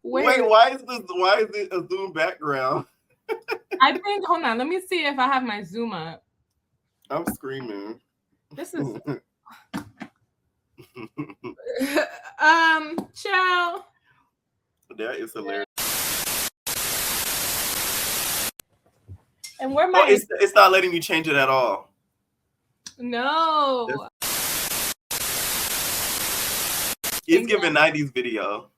Wait, why is it a Zoom background? I think, hold on, let me see if I have my Zoom up. I'm screaming. This is ciao. That is hilarious. And where my it's not letting me change it at all. No. It's giving 90s video.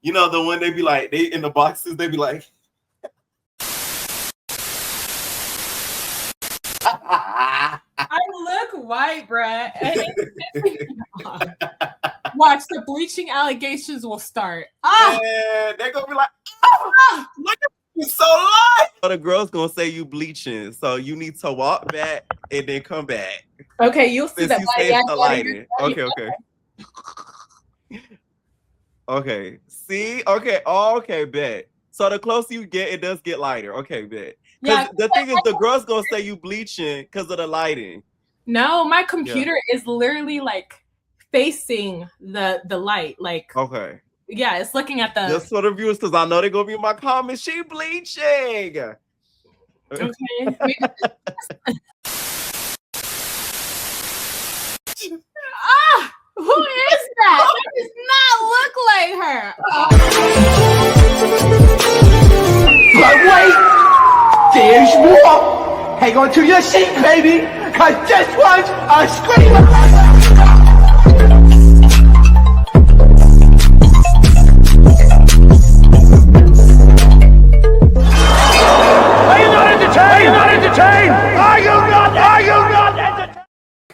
You know, the one they be like, they in the boxes, they be like I look white, bruh. Watch, the bleaching allegations will start. And they're gonna be like, oh, look at you, so light. The girl's gonna say you bleaching, so you need to walk back and then come back. Okay, you'll see that. The lighting. Okay. See? Okay. Oh, okay, bet. So the closer you get, it does get lighter. Okay, bet. Because the thing is, the girl's gonna say you bleaching because of the lighting. No, my computer is literally like facing the light. Like, okay. Yeah, it's looking at the. Just for the viewers, because I know they're gonna be in my comments. She bleaching. Okay. Who is that? That does not look like her. But wait, there's more. Hang on to your seat, baby, cause this one's a screamer.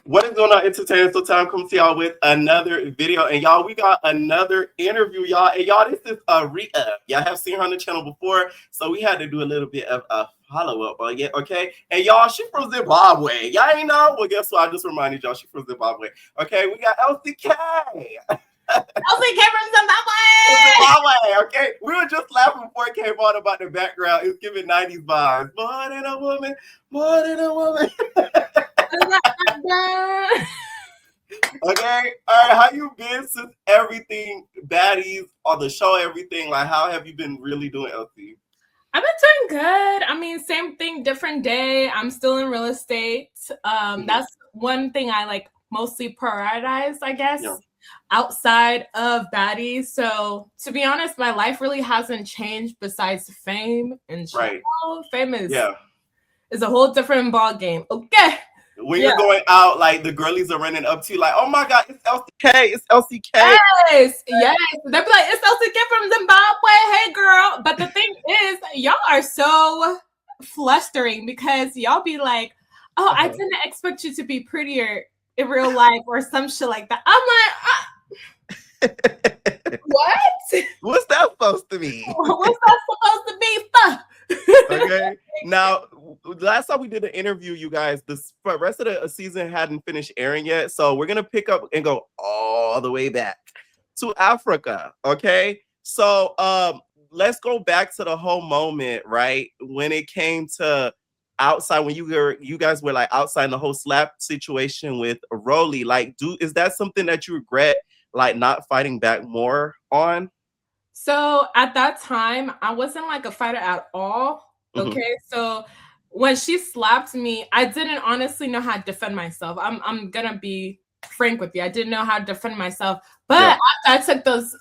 What is going on, entertainment? So time comes to y'all with another video, and y'all, we got another interview, y'all. And y'all, this is a re-up. Y'all have seen her on the channel before, so we had to do a little bit of a follow-up on it, okay? And y'all, she from Zimbabwe. Y'all ain't know? Well, guess what? I just reminded y'all she from Zimbabwe. Okay, we got Elsie K. Elsie came from Zimbabwe. Okay? We were just laughing before it came on about the background. It's giving 90s vibes. More than a woman, more than a woman. Okay, all right. How you been since everything, Baddies on the show, everything? Like, how have you been really doing, Elsie? I've been doing good. I mean, same thing, different day. I'm still in real estate. That's one thing I like mostly prioritize, I guess, outside of Baddies. So to be honest, my life really hasn't changed besides fame and show. Right. Fame is a whole different ball game. Okay. When you're going out, like the girlies are running up to you, like, "Oh my God, it's Elsie K! It's Elsie K!" Yes. They'll be like, "It's Elsie K from Zimbabwe. Hey, girl!" But the thing is, y'all are so flustering because y'all be like, "Oh, I didn't expect you to be prettier in real life or some shit like that." I'm like, what? What's that supposed to mean? What's that supposed to be? Okay. Now, last time we did an interview, you guys, the rest of the season hadn't finished airing yet. So we're going to pick up and go all the way back to Africa. Okay. So let's go back to the whole moment, right? When it came to outside, when you guys were like outside in the whole slap situation with Rollie. Like, is that something that you regret, like not fighting back more on? So at that time, I wasn't like a fighter at all. Okay. So when she slapped me, I didn't honestly know how to defend myself. I'm gonna be frank with you. I didn't know how to defend myself. But after I took those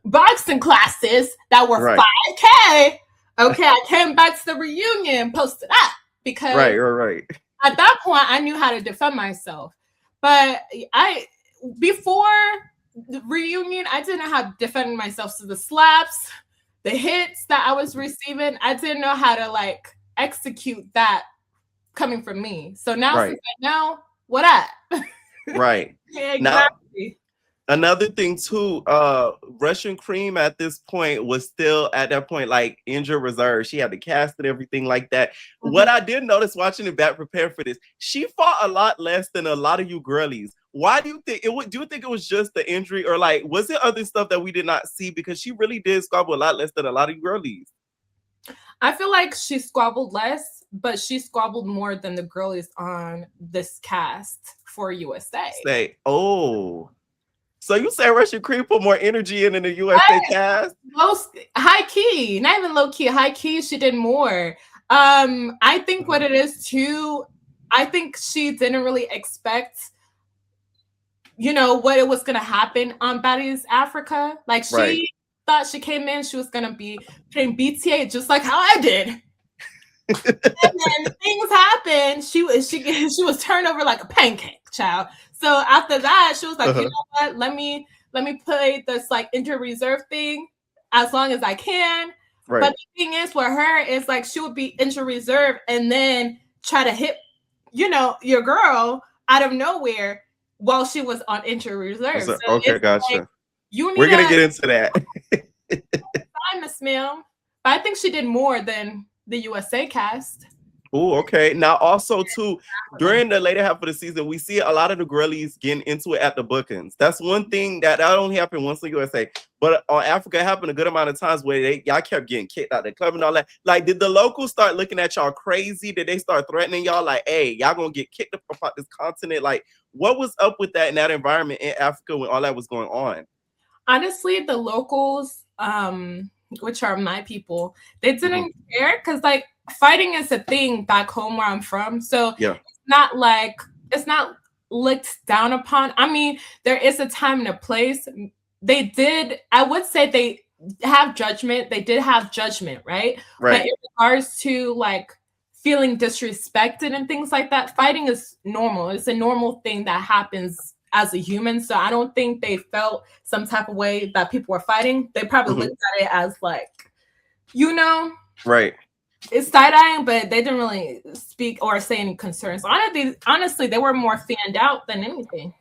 boxing classes that were 5K, okay, I came back to the reunion, posted up because right. At that point I knew how to defend myself. But before the reunion, I didn't know how to defend myself. So the slaps, the hits that I was receiving, I didn't know how to like execute that coming from me. So now since I know, what up? Right. Exactly. Now, another thing too, Russian Cream at this point was still at that point like injured reserve. She had the cast and everything like that. What I did notice watching it back prepared for this, she fought a lot less than a lot of you girlies. Why do you think it would? Do you think it was just the injury, or like was it other stuff that we did not see? Because she really did squabble a lot less than a lot of you girlies. I feel like she squabbled less, but she squabbled more than the girlies on this cast for USA. So you say Russian Creed put more energy in the USA cast? Most high key, not even low key, high key. She did more. I think what it is too. I think she didn't really expect, what it was gonna happen on Baddies Africa. Like she thought she came in, she was gonna be playing BTA just like how I did. And then things happened. She was turned over like a pancake, child. So after that, she was like, you know what? Let me play this like injured reserve thing as long as I can. Right. But the thing is, with her is like she would be injured reserve and then try to hit, your girl out of nowhere while she was on injured reserve. So okay, gotcha. Like, we're gonna get into that. Fine, Miss Ma'am. But I think she did more than the USA cast. Oh, okay. Now, also too, during the later half of the season, we see a lot of the girlies getting into it at the bookings. That's one thing that only happened once in the USA, but on Africa, it happened a good amount of times where y'all kept getting kicked out of the club and all that. Like, did the locals start looking at y'all crazy? Did they start threatening y'all? Like, hey, y'all gonna get kicked up about this continent? Like, what was up with that in that environment in Africa when all that was going on? Honestly, the locals, which are my people, they didn't care because like fighting is a thing back home where I'm from. So it's not looked down upon. I mean, there is a time and a place. I would say they have judgment. They did have judgment, right? But in regards to like feeling disrespected and things like that, fighting is normal. It's a normal thing that happens as a human. So I don't think they felt some type of way that people were fighting. They probably looked at it as like, right. It's side-eyeing, but they didn't really speak or say any concerns. Honestly, they were more fanned out than anything.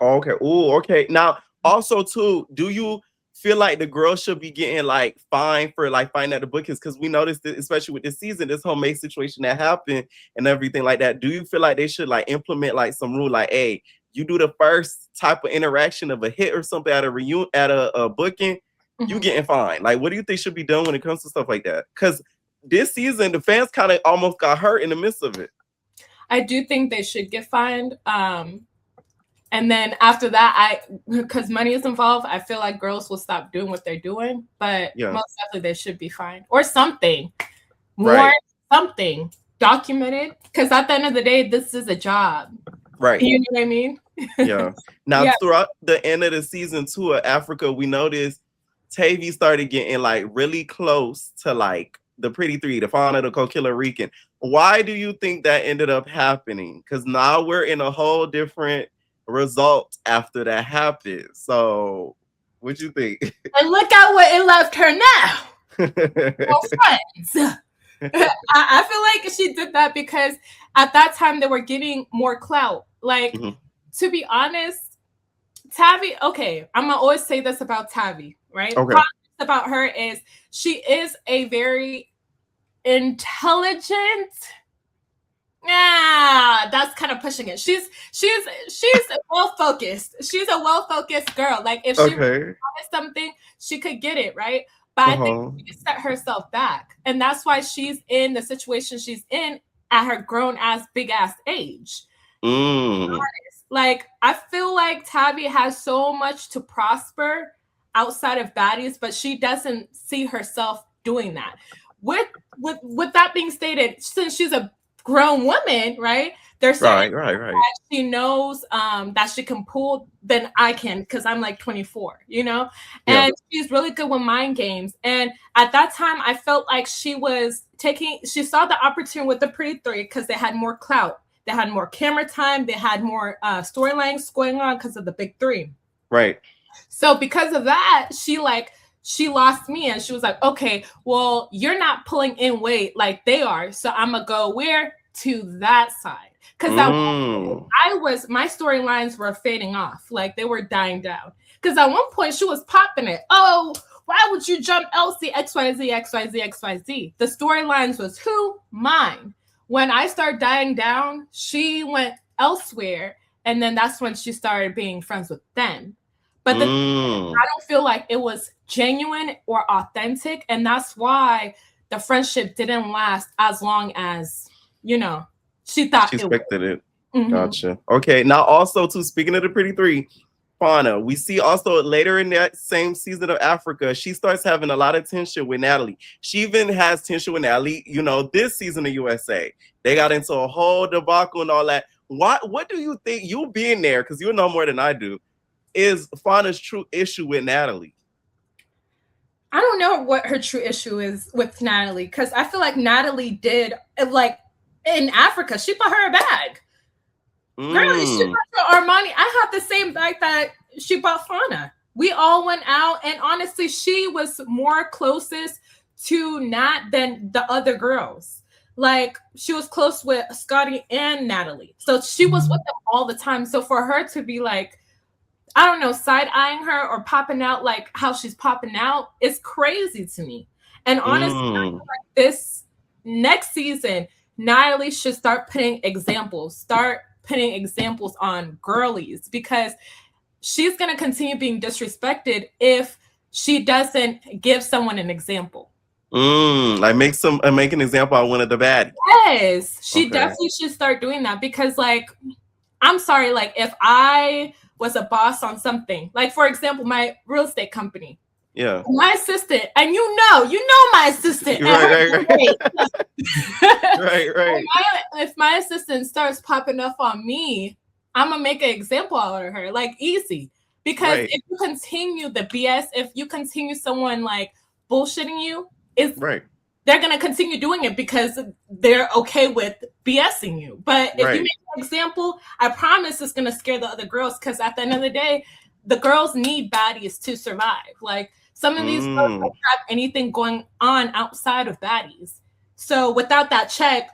Okay. Oh, okay. Now, also too, do you feel like the girls should be getting like fined for like finding at the bookings? Because we noticed that, especially with this season, this whole Mace situation that happened and everything like that. Do you feel like they should like implement like some rule like, hey, you do the first type of interaction of a hit or something at a booking, you getting fined? Like, what do you think should be done when it comes to stuff like that? Because this season, the fans kind of almost got hurt in the midst of it. I do think they should get fined. And then after that, because money is involved, I feel like girls will stop doing what they're doing. But most definitely they should be fined or something. Something documented. Because at the end of the day, this is a job. Right. You know what I mean? Yeah. Now, throughout the end of the season 2 of Africa, we noticed Tavy started getting like really close to like the Pretty Three, the Fauna, the Co-Killer Rican. Why do you think that ended up happening? Because now we're in a whole different result after that happened. So, what you think? And look at what it left her now. Well, friends. I feel like she did that because at that time they were getting more clout. Like, to be honest, Tavi, okay, I'm gonna always say this about Tavi, right? Okay. About her is she is a very intelligent. Yeah, that's kind of pushing it. She's well focused. She's a well focused girl. Like if she wanted something, she could get it, right? But I think she set herself back, and that's why she's in the situation she's in at her grown ass big ass age. Like I feel like Tavi has so much to prosper outside of Baddies, but she doesn't see herself doing that. With that being stated, since she's a grown woman, right? There's certain that she knows that she can pull than I can because I'm like 24, and she's really good with mind games. And at that time, I felt like she saw the opportunity with the Pretty Three because they had more clout, they had more camera time, they had more storylines going on because of the Big Three. Right. So because of that, she lost me and she was like, okay, well, you're not pulling in weight like they are. So I'm going to go to that side. Because my storylines were fading off. Like they were dying down. Because at one point she was popping it. Oh, why would you jump Elsie? XYZ, XYZ, XYZ. The storylines was who? Mine. When I started dying down, she went elsewhere. And then that's when she started being friends with them. But I don't feel like it was genuine or authentic. And that's why the friendship didn't last as long as, she thought she expected it. Gotcha. Okay. Now, also, too, speaking of the Pretty Three, Fauna. We see also later in that same season of Africa, she starts having a lot of tension with Natalie. She even has tension with Natalie, you know, this season of USA. They got into a whole debacle and all that. What do you think, you being there, because you know more than I do, is Fauna's true issue with Natalie? I don't know what her true issue is with Natalie, because I feel like Natalie did, like, in Africa, she bought her a bag. Girl, she bought her Armani. I had the same bag that she bought Fauna. We all went out, and honestly, she was more closest to Nat than the other girls. Like, she was close with Scotty and Natalie. So she was with them all the time. So for her to be like, I don't know, side-eyeing her or popping out like how she's popping out is crazy to me. And honestly, I feel like this next season, Natalie should start putting examples on girlies, because she's going to continue being disrespected if she doesn't give someone an example. Like make an example out of one of the baddies. Yes, she definitely should start doing that, because, like, I'm sorry, like, if I was a boss on something, like, for example, my real estate company. Yeah. My assistant, and you know my assistant. Right. If my assistant starts popping up on me, I'm gonna make an example out of her, like, easy. Because if you continue the BS, if you continue someone like bullshitting you, they're gonna continue doing it because they're okay with BSing you. But if you make an example, I promise it's gonna scare the other girls, because at the end of the day, the girls need baddies to survive. Like, some of these girls don't have anything going on outside of baddies. So without that check,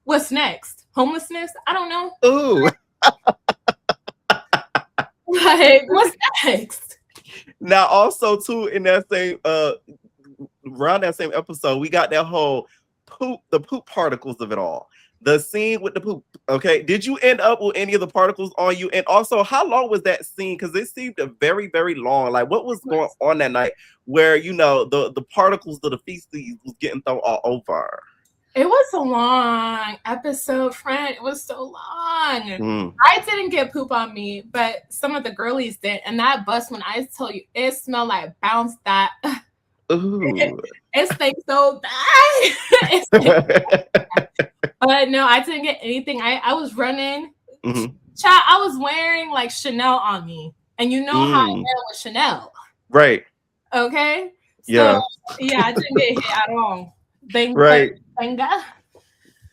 what's next? Homelessness? I don't know. Ooh. Like, what's next? Now, also too, in that same around that same episode, we got that whole the poop particles of it all. The scene with the poop. Okay, did you end up with any of the particles on you? And also, how long was that scene? Because it seemed very, very long. Like, what was going on that night where, you know, the particles of the feces was getting thrown all over? It was a long episode, friend. It was so long. I didn't get poop on me, but some of the girlies did. And that bus, when I tell you, it smelled like bounce that. Ooh. It stinks so bad. But no, I didn't get anything. I was running. Child, I was wearing like Chanel on me. And you know how I am with Chanel. Right. Okay? Yeah. So, yeah, I didn't get hit at all. Right.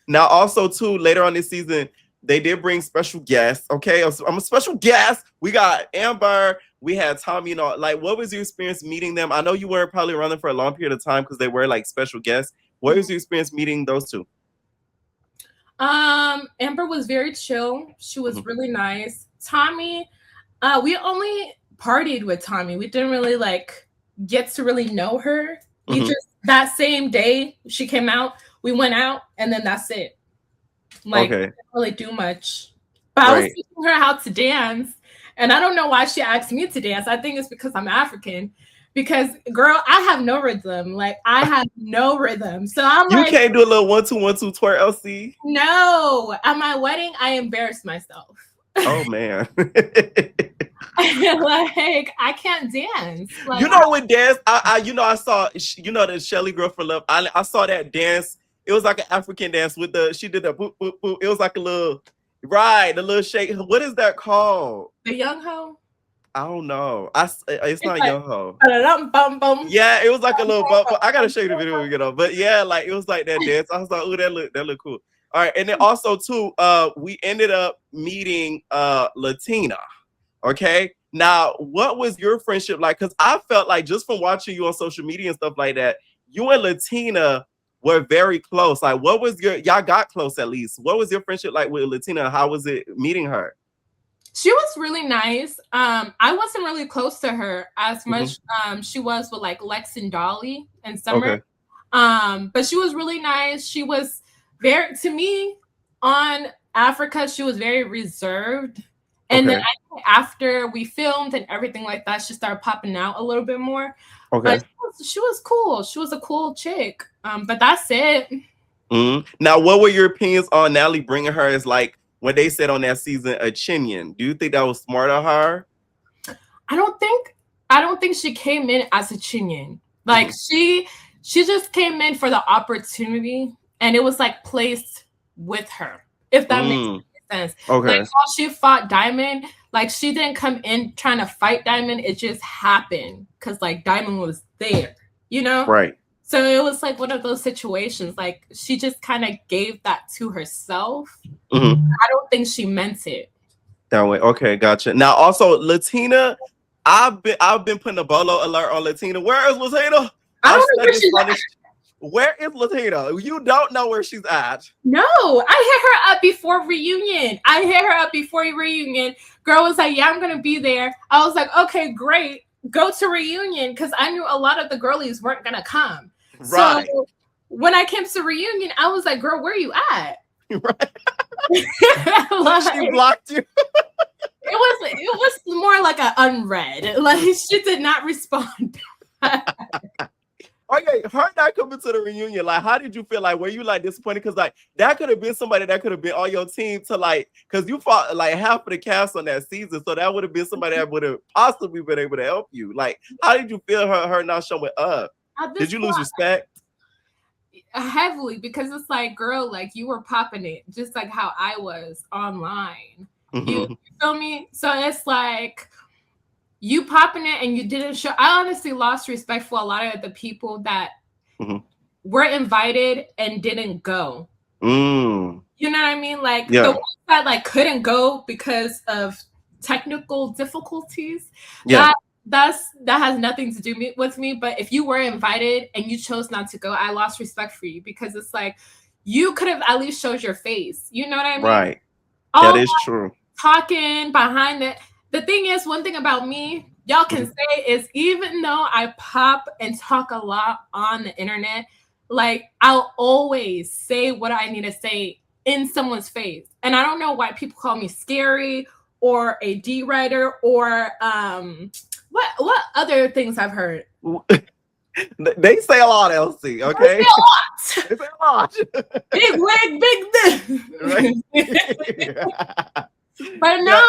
Now, also too, later on this season, they did bring special guests. Okay, I'm a special guest. We got Amber, we had Tommy, and all. Like, what was your experience meeting them? I know you weren't probably around them for a long period of time because they were like special guests. What was your experience meeting those two? Amber was very chill. She was really nice. Tommy, we only partied with Tommy. We didn't really like get to really know her. We just, that same day she came out, we went out, and then that's it. Like, didn't really do much. But I was teaching her how to dance, and I don't know why she asked me to dance. I think it's because I'm African. Because, girl, I have no rhythm. Like, I have no rhythm. So I'm you like, can't do a little 1 2 1 2 twerk, Elsie. No. At my wedding, I embarrassed myself. Oh man. Like, I can't dance. Like, you know what dance? I saw, you know, the Shelly Girl for Love. I saw that dance. It was like an African dance with she did the boop boop boop. It was like a little the little shake. What is that called? The young ho? I don't know. It's not like, young ho. Yeah, it was like a little bump. I gotta show you the video when we get on. But yeah, like it was like that dance. I was like, oh, that look cool. All right, and then also too, we ended up meeting Latina. Okay. Now, what was your friendship like? Because I felt like just from watching you on social media and stuff like that, you and Latina were very close. Like, what was y'all got close at least? What was your friendship like with Latina? How was it meeting her? She was really nice. I wasn't really close to her as much. She was with like Lex and Dolly and Summer. But she was really nice. She was very, to me, on Africa, she was very reserved. And then I think after we filmed and everything like that, she started popping out a little bit more. But she was cool. She was a cool chick. But that's it. Now, what were your opinions on Natalie bringing her as like, when they said on that season, a Chinyan? Do you think that was smart of her? I don't think she came in as a Chinyan. Like she just came in for the opportunity, and it was like placed with her. If that makes any sense. Okay. Like while she fought Diamond, like she didn't come in trying to fight Diamond. It just happened because like Diamond was there, you know? Right. So it was like one of those situations. Like she just kind of gave that to herself. I don't think she meant it. That way. Okay, gotcha. Now also Latina, I've been putting a bolo alert on Latina. Where is Latina? I don't know where she's at. Where is Latina? You don't know where she's at. No, I hit her up before reunion. Girl was like, yeah, I'm going to be there. I was like, okay, great. Go to reunion, because I knew a lot of the girlies weren't going to come. Right. So when I came to reunion, I was like, girl, where you at? Right. Like, she blocked you. It was more like an unread. Like she did not respond. Okay, her not coming to the reunion. Like, how did you feel? Like, were you like disappointed? Because like that could have been somebody that could have been on your team to like, because you fought like half of the cast on that season, so that would have been somebody that would have possibly been able to help you. Like, how did you feel her not showing up? Did you lose respect? Heavily, because it's like, girl, like you were popping it just like how I was online. You feel me? So it's like you popping it and you didn't show. I honestly lost respect for a lot of the people that were invited and didn't go. You know what I mean? Like the ones that like couldn't go because of technical difficulties. That has nothing to do with me. But if you were invited and you chose not to go, I lost respect for you, because it's like you could have at least showed your face. You know what I mean? Right. All that is true. Talking behind it. The thing is, one thing about me, y'all can say, is even though I pop and talk a lot on the internet, like I'll always say what I need to say in someone's face. And I don't know why people call me scary or a D writer or what other things I've heard. They say a lot, Elsie. Okay, they say a lot. Big wig, big dick. But no,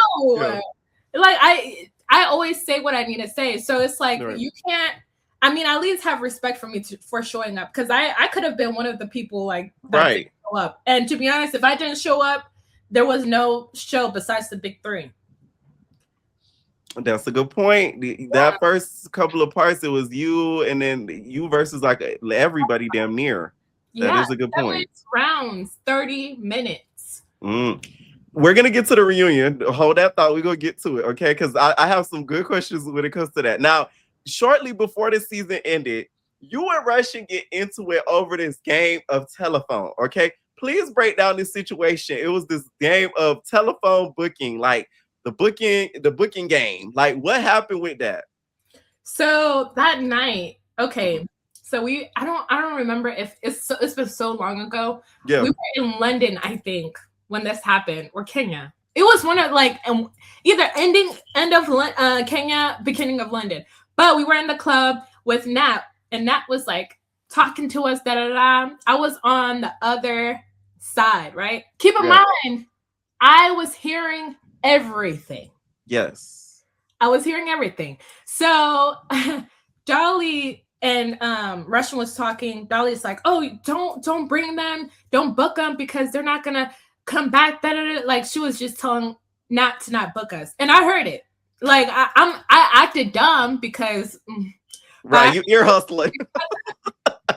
like I always say what I need to say. So it's like you can't. I mean, at least have respect for me for showing up, because I could have been one of the people like that didn't show up. And to be honest, if I didn't show up, there was no show besides the big three. That's a good point. That first couple of parts, it was you, and then you versus like everybody damn near. That is a good point. Rounds, 30 minutes. We're gonna get to the reunion. Hold that thought. We're gonna get to it, okay? Because I have some good questions when it comes to that. Now, shortly before the season ended, you and Russian get into it over this game of telephone, okay? Please break down this situation. It was this game of telephone booking, like the booking game. Like, what happened with that? So that night, okay. So I don't remember if it's been so long ago. Yeah. We were in London, I think, when this happened, or Kenya. It was one of like either end of Kenya, beginning of London. But we were in the club with Nat, and Nat was like talking to us. I was on the other side, right? Keep in mind, I was hearing everything. Yes, I was hearing everything. So Dolly and Russian was talking. Dolly's like, "Oh, don't bring them, don't book them, because they're not gonna come back." Like she was just telling Nat to not book us, and I heard it. Like I acted dumb because you ear hustling.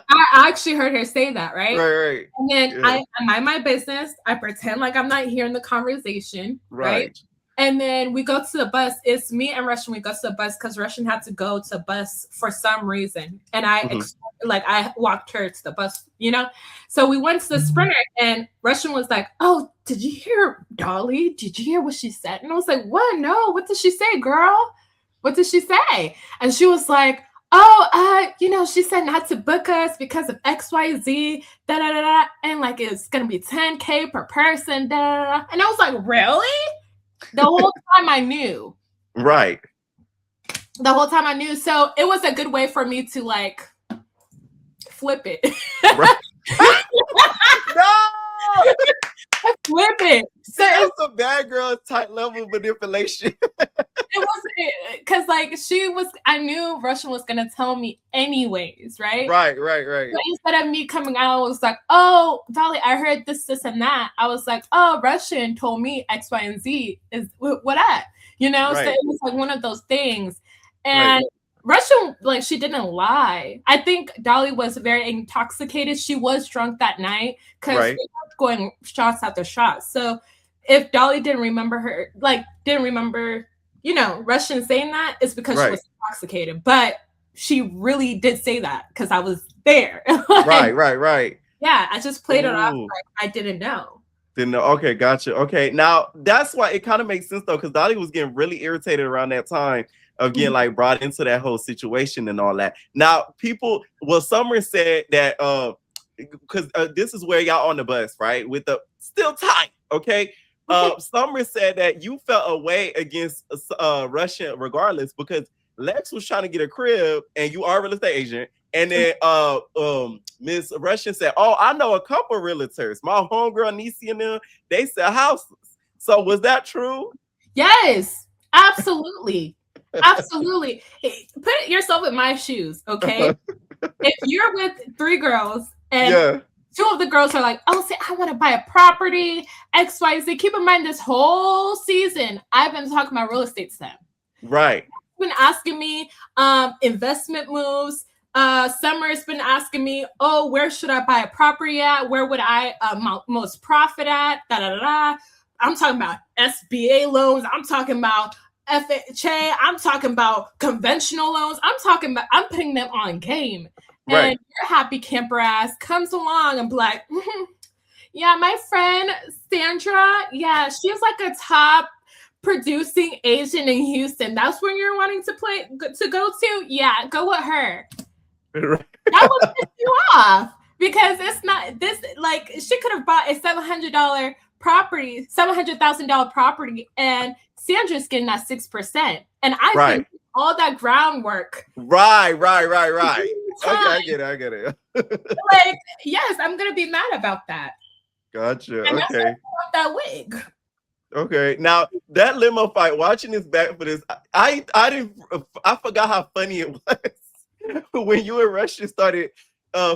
I actually heard her say that, right? Right. And then I mind my business. I pretend like I'm not hearing the conversation, right? And then we go to the bus. It's me and Russian. We go to the bus because Russian had to go to bus for some reason, and I walked her to the bus, you know. So we went to the Sprinter, and Russian was like, "Oh, did you hear Dolly? Did you hear what she said?" And I was like, "What? No. What did she say, girl? What did she say?" And she was like, "Oh, she said not to book us because of XYZ, and like it's gonna be 10K per person, And I was like, "Really?" The whole time I knew. Right. The whole time I knew. So it was a good way for me to like flip it. Right. No! Flip it. So it's a bad girl type level manipulation. It because like I knew Russian was gonna tell me anyways, right? Right. But instead of me coming out, I was like, oh, Dolly, I heard this, and that. I was like, oh, Russian told me X, Y, and Z is what at, you know? Right. So it was like one of those things. And Russian, like, she didn't lie. I think Dolly was very intoxicated. She was drunk that night because we were going shots after shots. So if Dolly didn't remember, you know, Russian saying that, it's because she was intoxicated. But she really did say that because I was there. Right. Yeah, I just played it off like I didn't know. Didn't know. Okay, gotcha. Okay, now that's why it kind of makes sense though, because Dolly was getting really irritated around that time of getting like brought into that whole situation and all that. Now, Summer said that because this is where y'all on the bus, right? With the still tight, okay. Summer said that you felt a way against Russian regardless because Lex was trying to get a crib and you are a real estate agent. And then Miss Russian said, oh, I know a couple realtors. My homegirl Nisi and them, they sell houses. So was that true? Yes, absolutely. Absolutely. Hey, put yourself in my shoes, okay? If you're with 3 girls and 2 of the girls are like, oh, say I want to buy a property, XYZ. Keep in mind this whole season, I've been talking about real estate to them. Right. Been asking me investment moves. Summer's been asking me, oh, where should I buy a property at? Where would I most profit at? I'm talking about SBA loans. I'm talking about FHA. I'm talking about conventional loans. I'm putting them on game. And your happy camper ass comes along and be like, yeah, my friend Sandra, yeah, she's like a top producing agent in Houston. That's where you're wanting to go to? Yeah, go with her. That would piss you off because it's not this, like, she could have bought a $700,000 property, and Sandra's getting that 6%. And I think all that groundwork. Right. Okay, I get it. Like, yes, I'm gonna be mad about that. Gotcha. And okay. that's that wig. Okay. Now that limo fight, watching this back for this, I forgot how funny it was when you and Russian started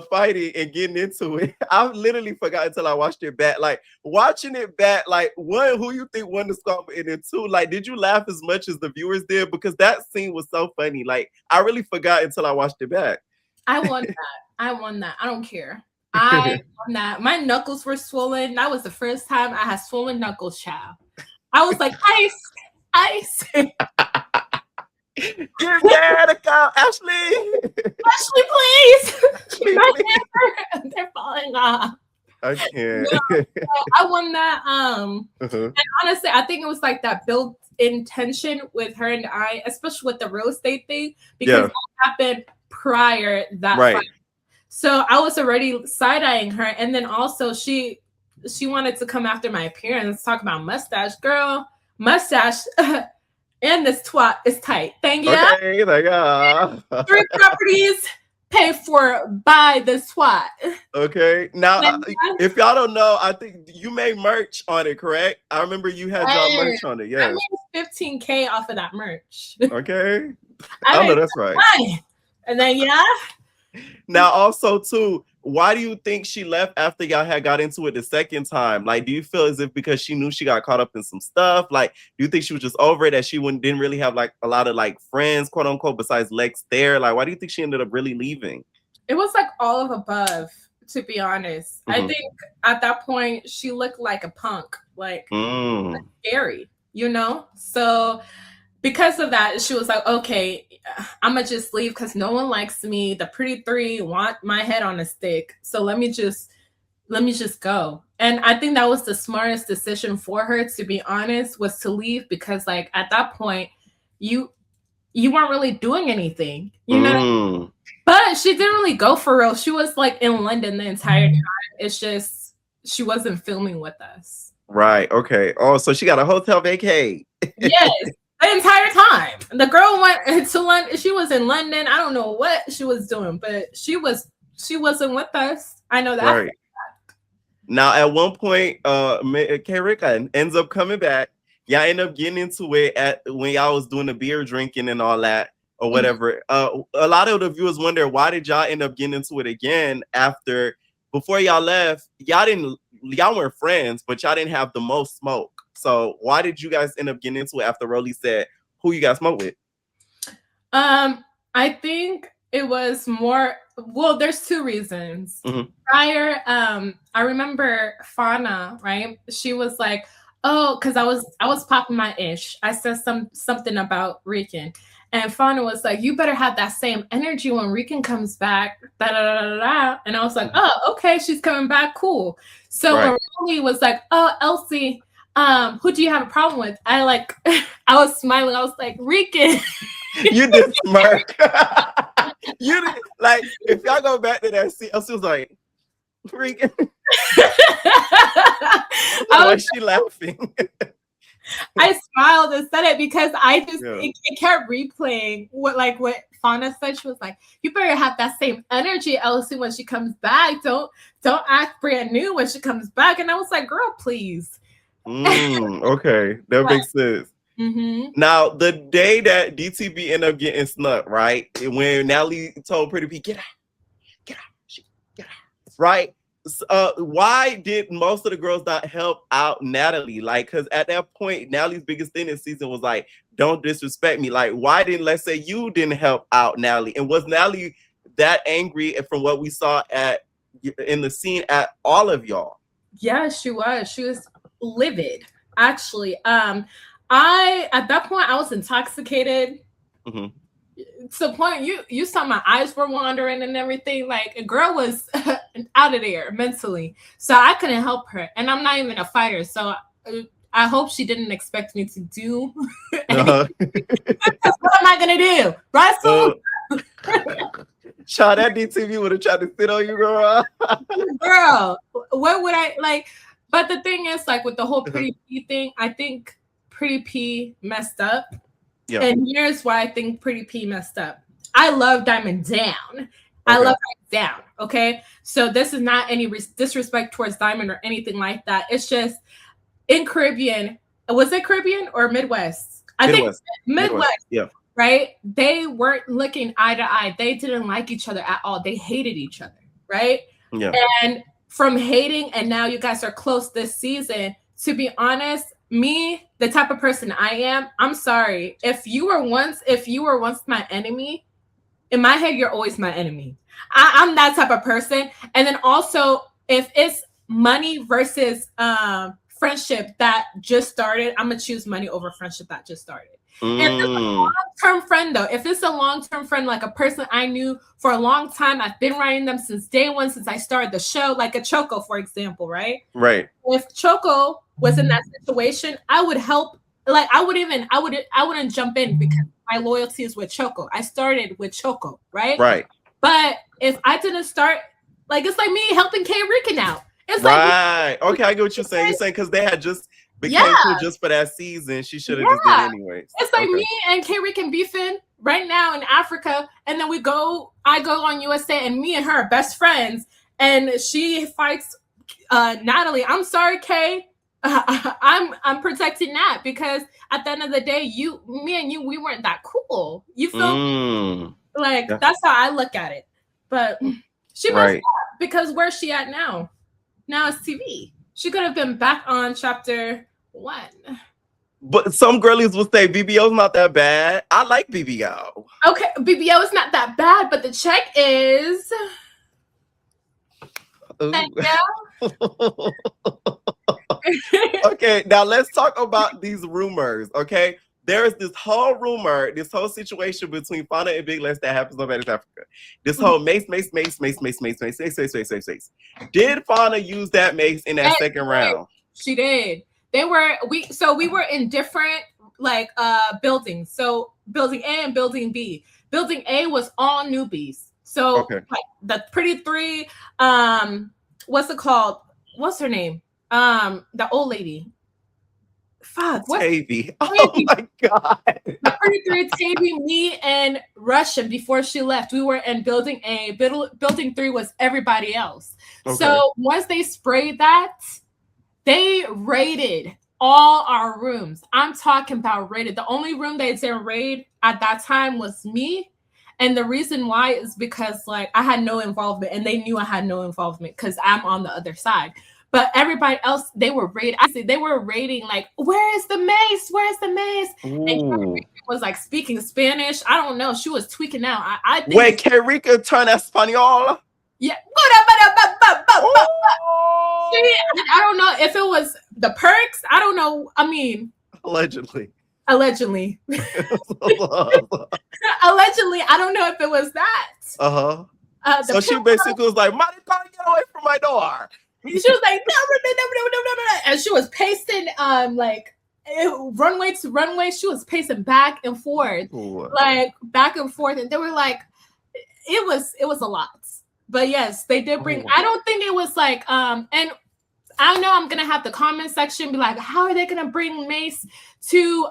fighting and getting into it. I literally forgot until I watched it back. Like watching it back, like one, who you think won the scuffle, and then 2, like, did you laugh as much as the viewers did? Because that scene was so funny. Like I really forgot until I watched it back. I won that. I don't care. I won that. My knuckles were swollen. That was the first time I had swollen knuckles, child. I was like, ice. Get there to go, Ashley, please. They're falling off. I can't. I won that. And honestly, I think it was like that built-in tension with her and I, especially with the real estate thing, because that happened prior that fight. So I was already side-eyeing her, and then also she wanted to come after my appearance, talk about mustache, girl, mustache. And this twat is tight. Thank you. Okay, thank you. 3 properties paid for by the twat. Okay. Now, if y'all don't know, I think you made merch on it, correct? I remember you had your merch on it. Yes. I made $15K off of that merch. Okay. I know that's right. And then Now, also too, why do you think she left after y'all had got into it the second time? Like, do you feel as if because she knew she got caught up in some stuff? Like, do you think she was just over it, that she didn't really have like a lot of like friends, quote unquote, besides Lex there? Like, why do you think she ended up really leaving? It was like all of above, to be honest. I think at that point she looked like a punk, like scary, you know? So because of that, she was like, okay, I'm gonna just leave because no one likes me. The pretty 3 want my head on a stick. So let me just go. And I think that was the smartest decision for her, to be honest, was to leave, because like at that point, you weren't really doing anything, you know? But she didn't really go for real. She was like in London the entire time. It's just she wasn't filming with us. Right. Okay. Oh, so she got a hotel vacay. Yes. The entire time. The girl went to London. She was in London. I don't know what she was doing, but she wasn't with us. I know that. Right. Now, at one point, K. Rick ends up coming back. y'all end up getting into it when y'all was doing the beer drinking and all that or whatever. A lot of the viewers wonder, why did y'all end up getting into it again before y'all left? Y'all weren't friends, but y'all didn't have the most smoke. So why did you guys end up getting into it after Rollie said who you guys smoke with? I think it was more, well, there's two reasons. Prior, I remember Fauna, right? She was like, oh, because I was popping my ish. I said something about Rican. And Fauna was like, you better have that same energy when Rican comes back. Da, da, da, da, da. And I was like, oh, okay, she's coming back. Cool. So when Rollie was like, oh, Elsie, who do you have a problem with? I was smiling. I was like, Rican. You did smirk. You did, like, if y'all go back to that scene, Elsie was like, Rican. Why is she laughing? I smiled and said it because I just it kept replaying what Fauna said. She was like, you better have that same energy, Elsie, when she comes back. Don't act brand new when she comes back. And I was like, girl, please. Okay, that makes sense. Now, the day that DTB ended up getting snuck, right? When Natalie told Pretty P, get out, right? Why did most of the girls not help out Natalie? Like, because at that point, Natalie's biggest thing this season was like, don't disrespect me. Like, why didn't, let's say, you didn't help out Natalie? And was Natalie that angry from what we saw in the scene at all of y'all? Yeah, she was. She was livid, actually. At that point, I was intoxicated. To the point you saw my eyes were wandering and everything. Like, a girl was out of there mentally, so I couldn't help her. And I'm not even a fighter, so I hope she didn't expect me to do. What am I gonna do, right? So, Child, that DTV would have tried to sit on you, girl. Girl, what would I like? But the thing is, like, with the whole Pretty P thing, I think Pretty P messed up. Yeah. And here's why I think Pretty P messed up. I love Diamond down. Okay. I love her down. Okay. So this is not any disrespect towards Diamond or anything like that. It's just in Caribbean. Was it Caribbean or Midwest? I think Midwest. Yeah. Right. They weren't looking eye to eye. They didn't like each other at all. They hated each other. Right. Yeah. And from hating, and now you guys are close this season. To be honest, me, the type of person I am, I'm sorry. If you were once my enemy, in my head, you're always my enemy. I'm that type of person. And then also, if it's money versus friendship that just started, I'm gonna choose money over friendship that just started. If it's a long-term friend, though, if it's a long-term friend, like a person I knew for a long time, I've been writing them since day one, since I started the show, like a Choco, for example, right? Right. If Choco was in that situation, I would help. Like, I wouldn't jump in because my loyalty is with Choco. I started with Choco, right? Right. But if I didn't start, like, it's like me helping K Rican out. It's right. Like, okay, I get what you're saying. You're saying because they had just became cool just for that season, she should have just did it anyways. It's like me and K Rican beefing right now in Africa, and then I go on USA, and me and her are best friends, and she fights Natalie. I'm sorry, Kay. I'm protecting Nat because at the end of the day, me and you, we weren't that cool. You feel like that's how I look at it. But she messed up because where's she at now? Now it's TV. She could have been back on chapter 1. But some girlies will say BBO's not that bad. I like BBO. Okay, BBO is not that bad, but the check is. Okay, now let's talk about these rumors. Okay, there is this whole rumor, this whole situation between Fauna and Big Lex that happens on Baddies Africa. This whole Mace. Did Fauna use that Mace in that second round? She did. We were in different buildings. So building A and building B. Building A was all newbies. So like the Pretty Three, what's it called? What's her name? The old lady. Fuck. Tavy. Oh my god. The Pretty Three, Tavy, me, and Russian. Before she left, we were in building A. Building 3 was everybody else. Okay. So once they sprayed that, they raided all our rooms. I'm talking about raided. The only room they didn't raid at that time was me. And the reason why is because like I had no involvement and they knew I had no involvement because I'm on the other side. But everybody else, they were raiding. They were raiding like, where is the mace? Where's the mace? Ooh. And was like speaking Spanish. I don't know. She was tweaking out. I think wait, can Rika turn Espanol? Yeah. I don't know if it was the perks. I don't know. I mean, allegedly. Allegedly, I don't know if it was that. So she basically was like, "Maricon, get away from my door." She was like, no, and she was pacing, like runway to runway. She was pacing back and forth, like back and forth, and they were like, it was a lot. But yes, they did bring. I don't think it was like, and I know I'm gonna have the comment section be like, how are they gonna bring Mace to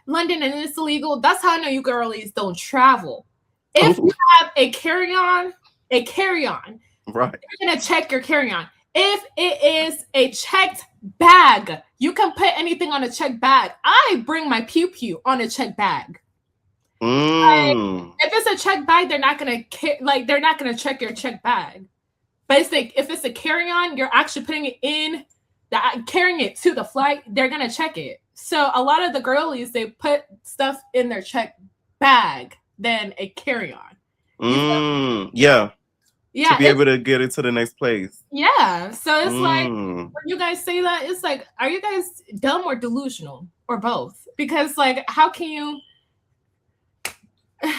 London and it's illegal? That's how I know you girlies don't travel. If you have a carry-on, right? You're gonna check your carry-on. If it is a checked bag, you can put anything on a checked bag. I bring my pew-pew on a checked bag. Like, if it's a checked bag, they're not gonna check your checked bag. But it's like if it's a carry-on, you're actually putting it in, carrying it to the flight. They're gonna check it. So a lot of the girlies, they put stuff in their checked bag than a carry-on. Yeah. To be able to get it to the next place. Yeah. So it's like when you guys say that, it's like, are you guys dumb or delusional or both? Because like, how can you?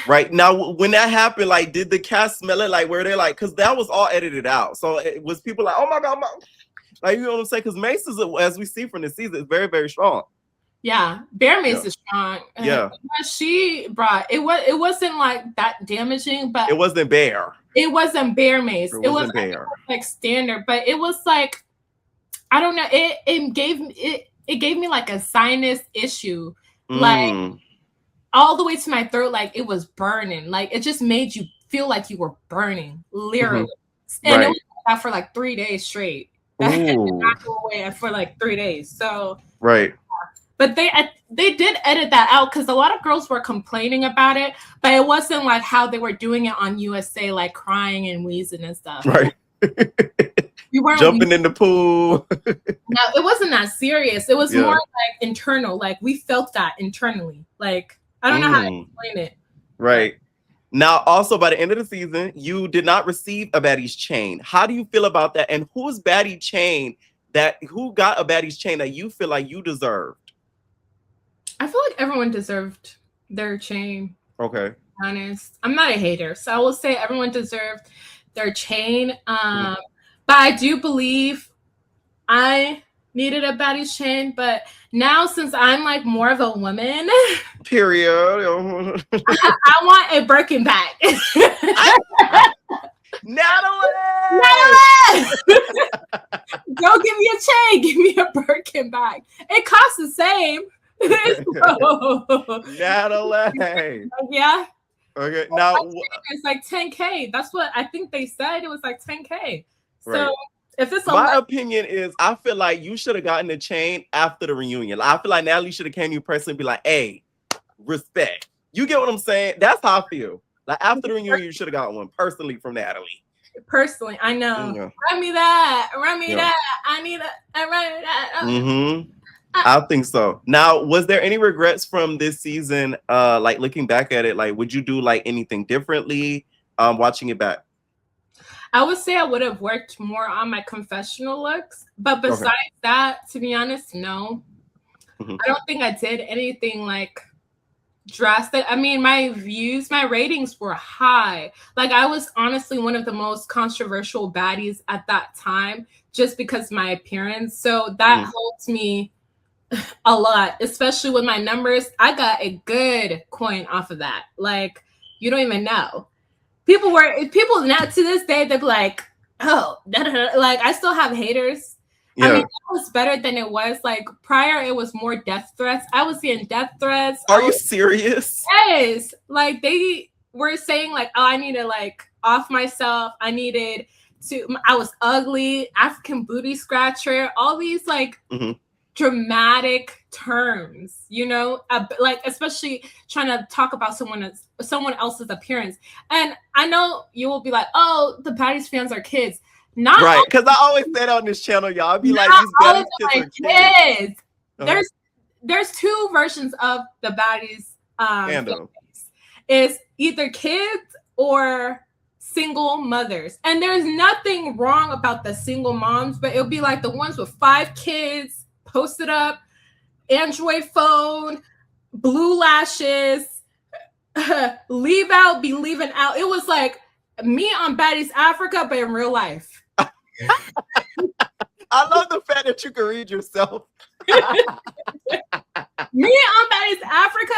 Right now, when that happened, like, did the cast smell it? Like, were they like, because that was all edited out, so it was people like, oh my god, like, you know what I'm saying? Because Mace is, as we see from the season, is very, very strong. Yeah, Bear Mace is strong. Yeah, what she brought it wasn't like that damaging, but it wasn't Bear. It wasn't Bear Mace. It wasn't Bear. Like standard, but it was like, I don't know. It gave me like a sinus issue, like all the way to my throat, like it was burning. Like it just made you feel like you were burning, literally. And it was like that for like 3 days straight. That did not go away for like 3 days. So but they did edit that out because a lot of girls were complaining about it, but it wasn't like how they were doing it on USA, like crying and wheezing and stuff. Right. You weren't jumping in the pool. No, it wasn't that serious. It was more like internal. Like we felt that internally. Like I don't know how to explain it. Right. Now, also by the end of the season, you did not receive a Baddies chain. How do you feel about that? And whose Baddie chain who got a Baddies chain that you feel like you deserved? I feel like everyone deserved their chain. Okay. Honest. I'm not a hater, so I will say everyone deserved their chain. But I do believe I needed a Baddies chain, but now since I'm like more of a woman, period, I want a Birkin bag. Natalie! Go give me a chain. Give me a Birkin bag. It costs the same. Natalie. Yeah. Okay. Now it's like 10K. That's what I think they said. It was like 10K. So right. If it's my opinion is, I feel like you should have gotten the chain after the reunion. I feel like Natalie should have came to you personally and be like, "Hey, respect." You get what I'm saying? That's how I feel. Like after the reunion, you should have got one personally from Natalie. Personally, I know. Yeah. Run me that. Run me that. I need that. Run that. I think so. Now, was there any regrets from this season? Like looking back at it, like would you do like anything differently? Watching it back. I would say I would have worked more on my confessional looks, but besides that, to be honest, no. I don't think I did anything like drastic. I mean, my ratings were high. Like I was honestly one of the most controversial baddies at that time, just because of my appearance. So that holds me a lot, especially with my numbers. I got a good coin off of that. Like you don't even know. People now to this day, they're like, oh, like I still have haters. Yeah. I mean, that was better than it was. Like prior, it was more death threats. I was getting death threats. Are you serious? Yes. Like they were saying like, oh, I need to like off myself. I was ugly, African booty scratcher, all these like dramatic terms, like especially trying to talk about someone else's appearance. And I know you will be like, oh, the Baddies fans are kids. Not right, because I always say that on this channel, y'all. I'll be like, these Baddies kids are kids. There's two versions of the Baddies fandom. It's either kids or single mothers. And there's nothing wrong about the single moms, but it'll be like the ones with 5 kids posted up, Android phone, blue lashes, leave out, be leaving out. It was like me on Baddies Africa, but in real life. I love the fact that you can read yourself. Me on Baddies Africa,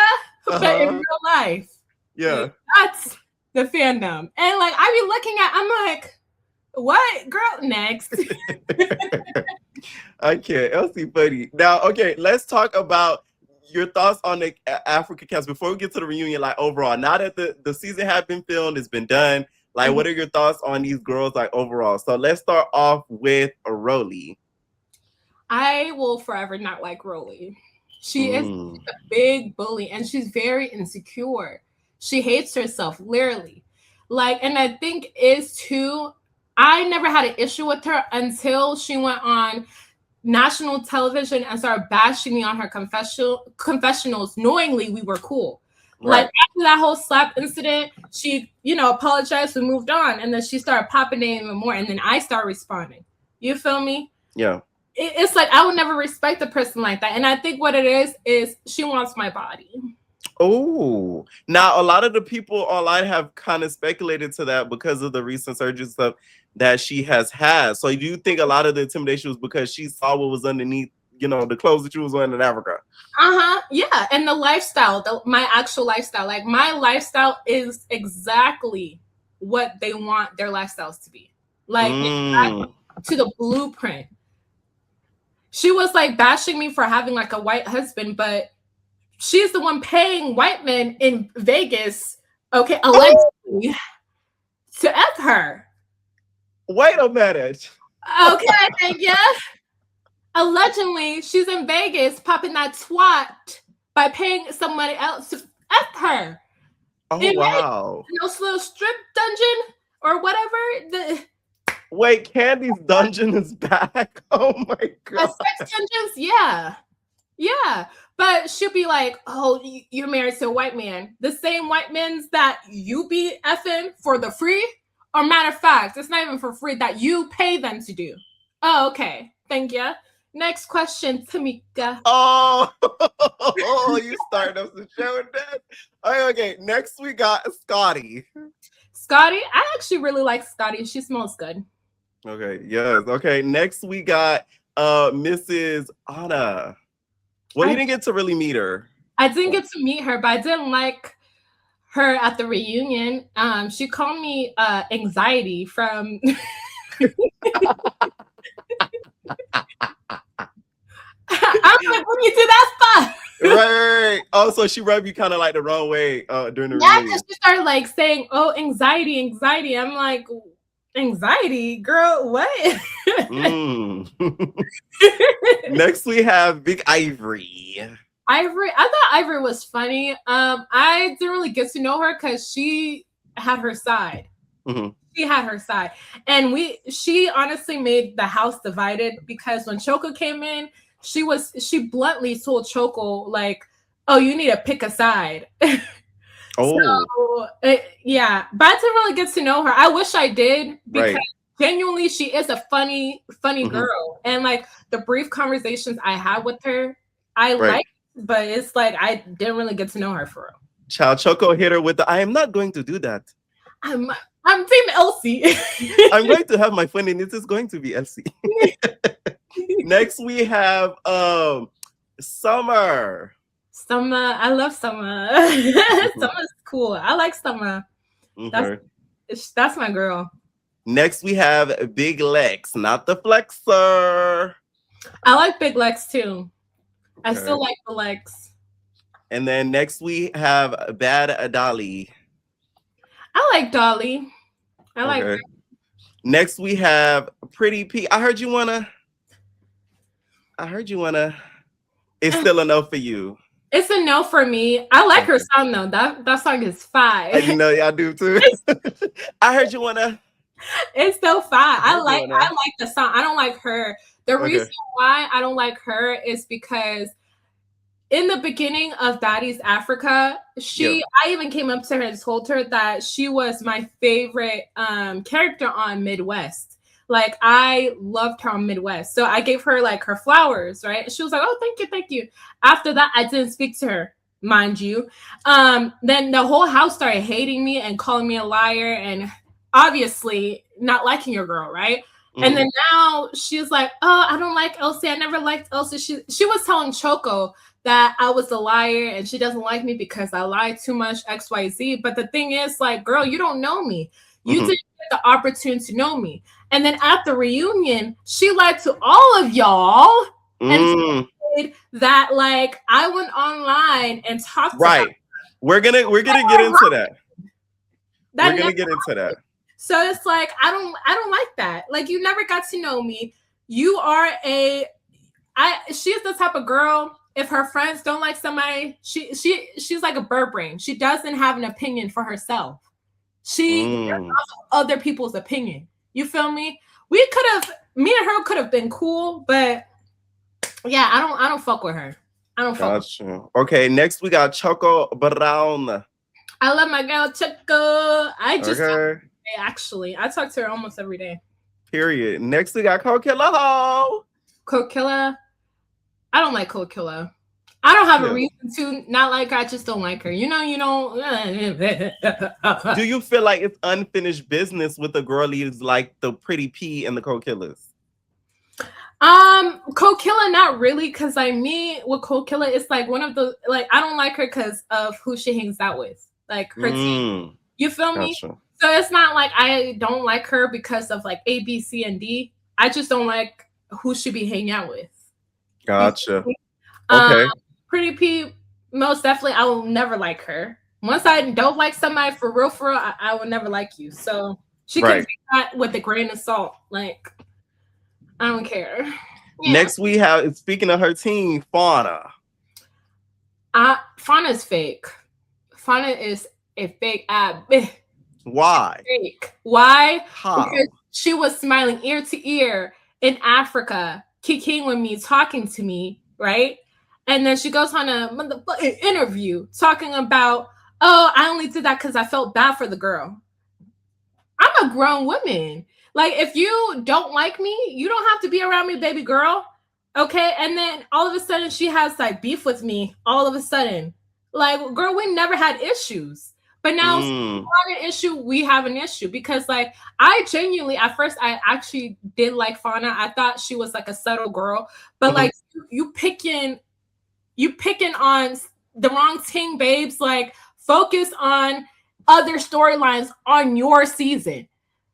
but in real life. Yeah. That's the fandom. And like I be looking at, I'm like, what? Girl, next. I can't. Elsie funny. Now, okay, let's talk about your thoughts on the Africa cast before we get to the reunion, like overall. Now that the season has been filmed, it's been done. Like, what are your thoughts on these girls, like overall? So let's start off with Rollie. I will forever not like Rollie. She is a big bully and she's very insecure. She hates herself, literally. Like, and I think is too, I never had an issue with her until she went on national television and started bashing me on her confessionals, knowingly we were cool. Right. Like after that whole slap incident, she, apologized and moved on. And then she started popping it even more. And then I started responding. You feel me? Yeah. It's like I would never respect a person like that. And I think what it is she wants my body. Oh, now a lot of the people online have kind of speculated to that because of the recent surgery stuff that she has had. So do you think a lot of the intimidation was because she saw what was underneath, the clothes that you was wearing in Africa? Yeah, and the lifestyle, my actual lifestyle. Like my lifestyle is exactly what they want their lifestyles to be. Like exactly to the blueprint. She was like bashing me for having like a white husband, but she's the one paying white men in Vegas, okay, allegedly, to F her. Wait a minute. Okay, thank you. Allegedly, she's in Vegas popping that twat by paying somebody else to F her. Oh, wow. Those little strip dungeon or whatever. Wait, Candy's dungeon is back? Oh, my God. Sex dungeons? Yeah. Yeah. But she'll be like, oh, you're married to a white man. The same white men's that you be effing for the free? Or matter of fact, it's not even for free, that you pay them to do. Oh, okay. Thank you. Next question, Tamika. Oh, you started us the show with that? Okay. Next we got Scotty. Scotty? I actually really like Scotty. She smells good. Okay, yes. Okay, next we got Mrs. Anna. Well, you didn't get to really meet her. I didn't get to meet her, but I didn't like her at the reunion. She called me anxiety from I'm like, when you do that stuff. Right. Oh, so she rubbed you kind of like the wrong way during the reunion. Yeah, because she started like saying, oh, anxiety. I'm like, anxiety, girl, what? Next we have Big Ivory. I thought Ivory was funny. I didn't really get to know her because she had her side. She had her side. And she honestly made the house divided because when Choco came in, she bluntly told Choco, like, oh, you need to pick a side. Oh. So, yeah, but I didn't really get to know her. I wish I did because genuinely she is a funny girl. And like the brief conversations I had with her, I liked, but it's like I didn't really get to know her for real. Child Choco hit her with the I am not going to do that. I'm team Elsie. I'm going to have my fun and it is going to be Elsie. Next we have Summer. I love Summer. Summer's cool. I like Summer. That's my girl. Next we have Big Lex, not the flexer. I like Big Lex too. I still like the Lex. And then next we have Bad Dolly. I like Dolly. I like her. Next we have Pretty P. I heard you wanna. I heard you wanna. It's still a no for you. It's a no for me. I like her song though. That song is fire. You know, I do too. I heard you wanna. It's so fire. I like wanna. the song. I don't like her. The reason why I don't like her is because in the beginning of Baddies Africa, I even came up to her and told her that she was my favorite character on Midwest. Like I loved her on Midwest. So I gave her like her flowers, right? She was like, "Oh, thank you." After that, I didn't speak to her, mind you. Then the whole house started hating me and calling me a liar and obviously not liking your girl, right? And then now she's like, "Oh, I don't like Elsie. I never liked Elsie." She was telling Choco that I was a liar and she doesn't like me because I lied too much, XYZ. But the thing is, like, girl, you don't know me. You didn't get the opportunity to know me. And then at the reunion, she lied to all of y'all and said that like I went online and talked to her. We're gonna get into that. We're gonna get into that. So it's like I don't like that. Like you never got to know me. You are she's the type of girl. If her friends don't like somebody, she's like a bird brain. She doesn't have an opinion for herself. She other people's opinion. You feel me? Me and her could have been cool, but yeah, I don't fuck with her. I don't fuck with her. Okay, next we got Choco Brown. I love my girl Choco. Actually, I talk to her almost every day. Period. Next we got Coachella. Coachella. I don't like Coachella. I don't have a reason to not like her. I just don't like her. You know. Do you feel like it's unfinished business with the girlies like the Pretty P and the Coachillas? Coachella, not really, because with Coachella, it's like one of the I don't like her because of who she hangs out with, like her team. You feel me? Gotcha. So it's not like I don't like her because of like A, B, C, and D. I just don't like who she be hanging out with. Gotcha. Okay. Pretty P, most definitely, I will never like her. Once I don't like somebody for real, I will never like you. So she can take that with a grain of salt. Like, I don't care. Yeah. Next, we have, speaking of her team, Fauna. Fauna's fake. Fauna is a fake ab. Why? Fake. Why? How? Because she was smiling ear to ear in Africa, kicking with me, talking to me, right? And then she goes on a motherfucking interview talking about, oh, I only did that because I felt bad for the girl. I'm a grown woman. Like, if you don't like me, you don't have to be around me, baby girl. Okay? And then all of a sudden, she has, like, beef with me all of a sudden. Like, girl, we never had issues. But now, we have an issue, we have an issue. Because, like, I genuinely, at first, I actually did like Fauna. I thought she was, like, a subtle girl. But, like, you picking on the wrong thing, babes. Like, focus on other storylines on your season.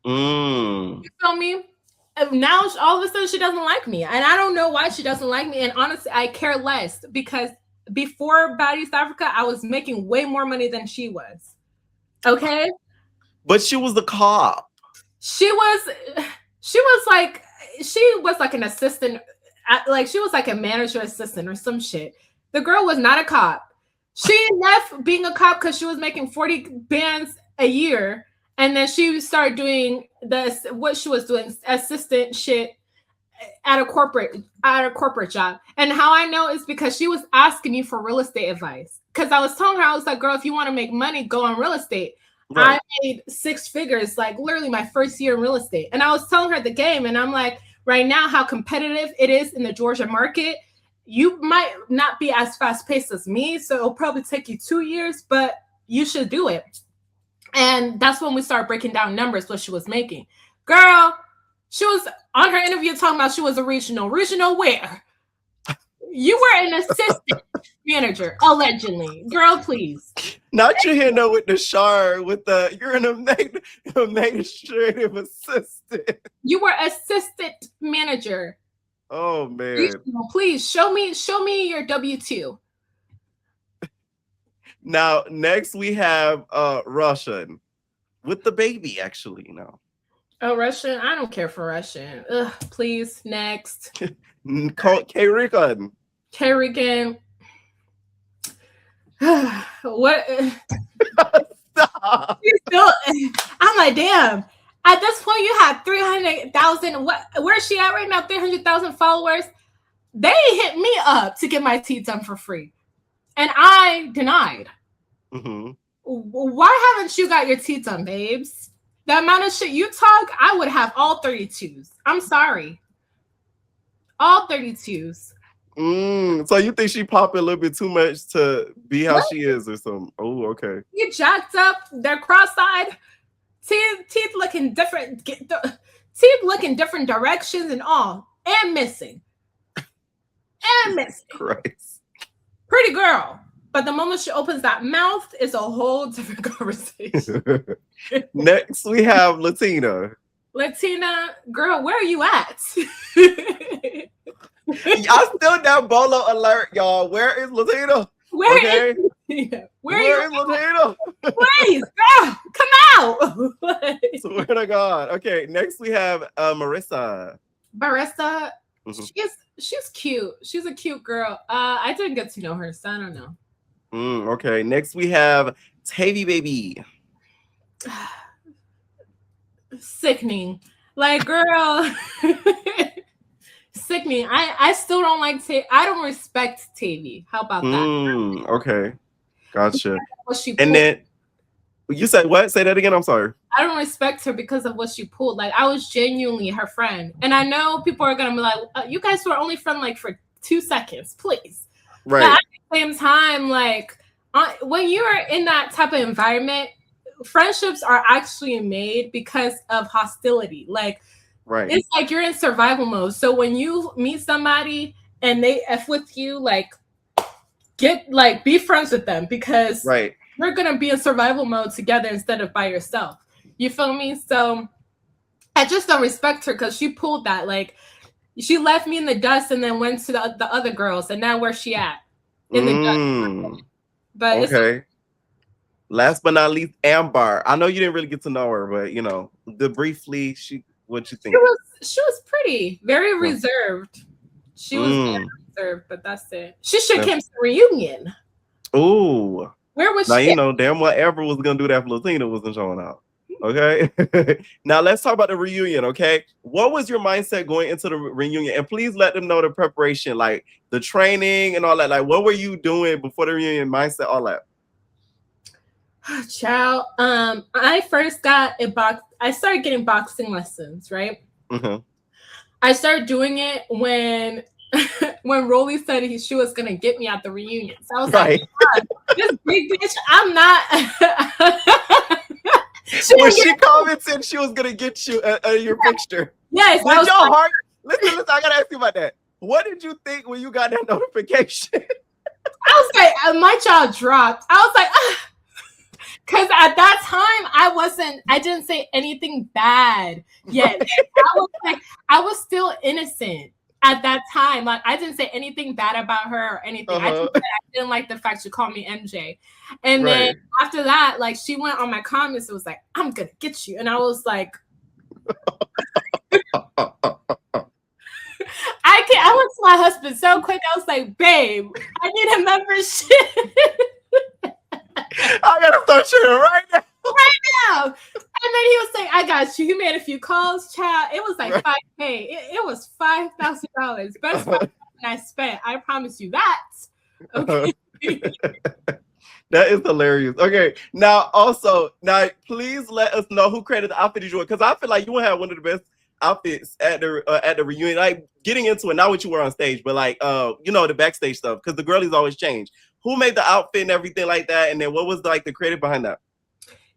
You feel me? Now all of a sudden she doesn't like me, and I don't know why she doesn't like me. And honestly, I care less because before Baddies Africa, I was making way more money than she was. Okay, but she was the cop. She was like an assistant, like she was like a manager assistant or some shit. The girl was not a cop. She left being a cop because she was making 40 bands a year. And then she started doing what she was doing, assistant shit at a corporate job. And how I know is because she was asking me for real estate advice. Because I was telling her, I was like, girl, if you want to make money, go on real estate. Right. I made 6 figures, like literally my first year in real estate. And I was telling her the game. And I'm like, right now, how competitive it is in the Georgia market. You might not be as fast paced as me. So it'll probably take you 2 years, but you should do it. And that's when we started breaking down numbers, what she was making. Girl, she was on her interview talking about she was a regional. Regional where? You were an assistant manager, allegedly. Girl, please. Not you here no with the Shar, you're an administrative assistant. You were assistant manager. Oh man. Regional, please show me your W-2. Now, next we have Russian with the baby, actually, Oh, Russian. I don't care for Russian. Ugh, please next. K-Rican. Kerrigan. What? Stop. Still, I'm like, damn. At this point, you had 300,000. Where's she at right now? 300,000 followers. They hit me up to get my teeth done for free, and I denied. Mm-hmm. Why haven't you got your teeth done, babes? The amount of shit you talk, I would have all 32s. I'm sorry. All 32s. So you think she popping a little bit too much to be how she is or something? Oh, okay. You jacked up. They're cross-eyed. Teeth looking different. Teeth looking different directions and all. And missing. And missing. Christ. Pretty girl. But the moment she opens that mouth, it's a whole different conversation. Next, we have Latina. Latina, girl, where are you at? Y'all still down Bolo alert, y'all. Where is Latina? Where is Latina? Where is Latina? Please, girl, come out. Swear to God. Okay, next we have Marissa. Barista, Mm-hmm. she's cute. She's a cute girl. I didn't get to know her, so I don't know. Okay, next we have Tavy Baby. Sickening. Like, girl. Sickening. I still don't like I don't respect Tavy. How about that? Okay. Gotcha. What she and then you said what? Say that again. I'm sorry. I don't respect her because of what she pulled. Like, I was genuinely her friend. And I know people are gonna be like, you guys were only friends like for 2 seconds, please. Right. But at the same time, like when you are in that type of environment, friendships are actually made because of hostility. Like, right. It's like you're in survival mode. So when you meet somebody and they F with you, like be friends with them because you're gonna be in survival mode together instead of by yourself. You feel me? So I just don't respect her because she pulled that. Like, she left me in the dust and then went to the other girls, and now where's she at? In the dust. But okay. Last but not least, Amber. I know you didn't really get to know her, but you know, briefly, what you think? She was pretty, very reserved. She was very reserved, but that's it. She should have came to the reunion. Ooh. Where was now, she? You know, damn well Amber was gonna do that if Latina wasn't showing out. Okay. Now let's talk about the reunion. Okay. What was your mindset going into the reunion? And please let them know the preparation, like the training and all that. Like, what were you doing before the reunion? Mindset, all that. Child, I first got I started getting boxing lessons, right? Mm-hmm. I started doing it when Rollie said she was gonna get me at the reunion. So I was like, this big bitch, I'm not. When she commented she was gonna get you your picture. Yes. Did your heart? Listen, I gotta ask you about that. What did you think when you got that notification? I was like, my jaw dropped. I was like, because at that time I didn't say anything bad yet. I was still innocent at that time. Like, I didn't say anything bad about her or anything. I didn't like the fact she called me MJ. And then after that, like, she went on my comments. It was like, I'm gonna get you. And I was like, I went to my husband so quick. I was like, babe, I need a membership. I gotta start shooting right now. Right now. And then he was like, I got you. He made a few calls, child. It was like $5,000. It was $5,000. Best I spent. I promise you that. Okay. That is hilarious. Okay. Now, please let us know who created the outfit you wore, because I feel like you had one of the best outfits at the reunion. Like, getting into it, not what you were on stage, but like you know, the backstage stuff, because the girlies always change. Who made the outfit and everything like that? And then what was like the creative behind that?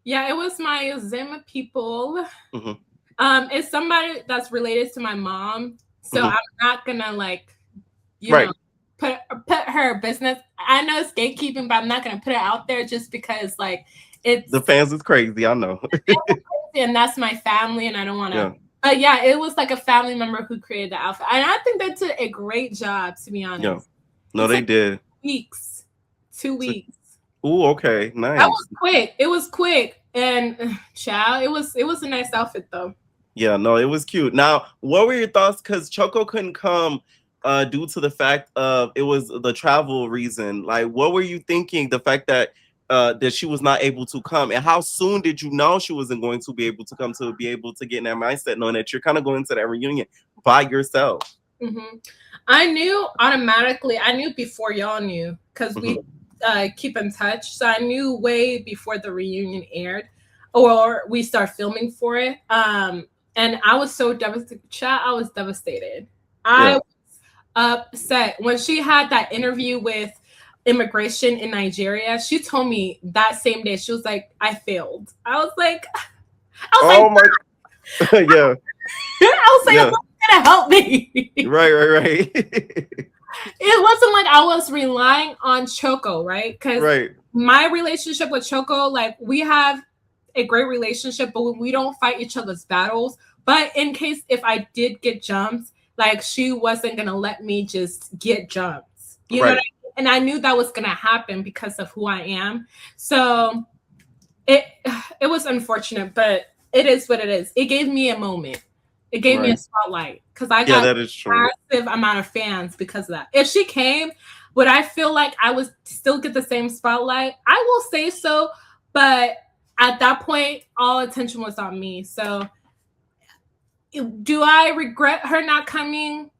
Yeah, it was my Zima people. Mm-hmm. It's somebody that's related to my mom. So I'm not gonna like, you know, put her business. I know it's gatekeeping, but I'm not gonna put it out there just because like it's the fans is crazy. I know. And that's my family, and I don't want to. Yeah. But yeah, it was like a family member who created the outfit, and I think they did a great job, to be honest. Yeah. No, they did. 2 weeks. Ooh, okay, nice. That was quick. It was quick, and child, it was a nice outfit though. Yeah, no, it was cute. Now, what were your thoughts? Because Choco couldn't come due to the fact of it was the travel reason. Like, what were you thinking? The fact that that she was not able to come, and how soon did you know she wasn't going to be able to come to be able to get in that mindset, knowing that you're kind of going to that reunion by yourself? I knew automatically. I knew before y'all knew because we keep in touch. So I knew way before the reunion aired or we start filming for it. And I was so devastated. Chat, I was devastated. I was upset when she had that interview with immigration in Nigeria. She told me that same day, she was like, I failed. I was like, Oh my, yeah. I was like, Yeah. gonna help me. Right. It wasn't like I was relying on Choco, right? Because Right. my relationship with Choco, like we have a great relationship, but we don't fight each other's battles. But in case if I did get jumped, like she wasn't gonna let me just get jumped. You know what I mean? And I knew that was gonna happen because of who I am. So it was unfortunate, but it is what it is. It gave me a moment. It gave me a spotlight because I got that is true. a massive amount of fans because of that. If she came, would I feel like I would still get the same spotlight? I will say so, but at that point, all attention was on me. So do I regret her not coming?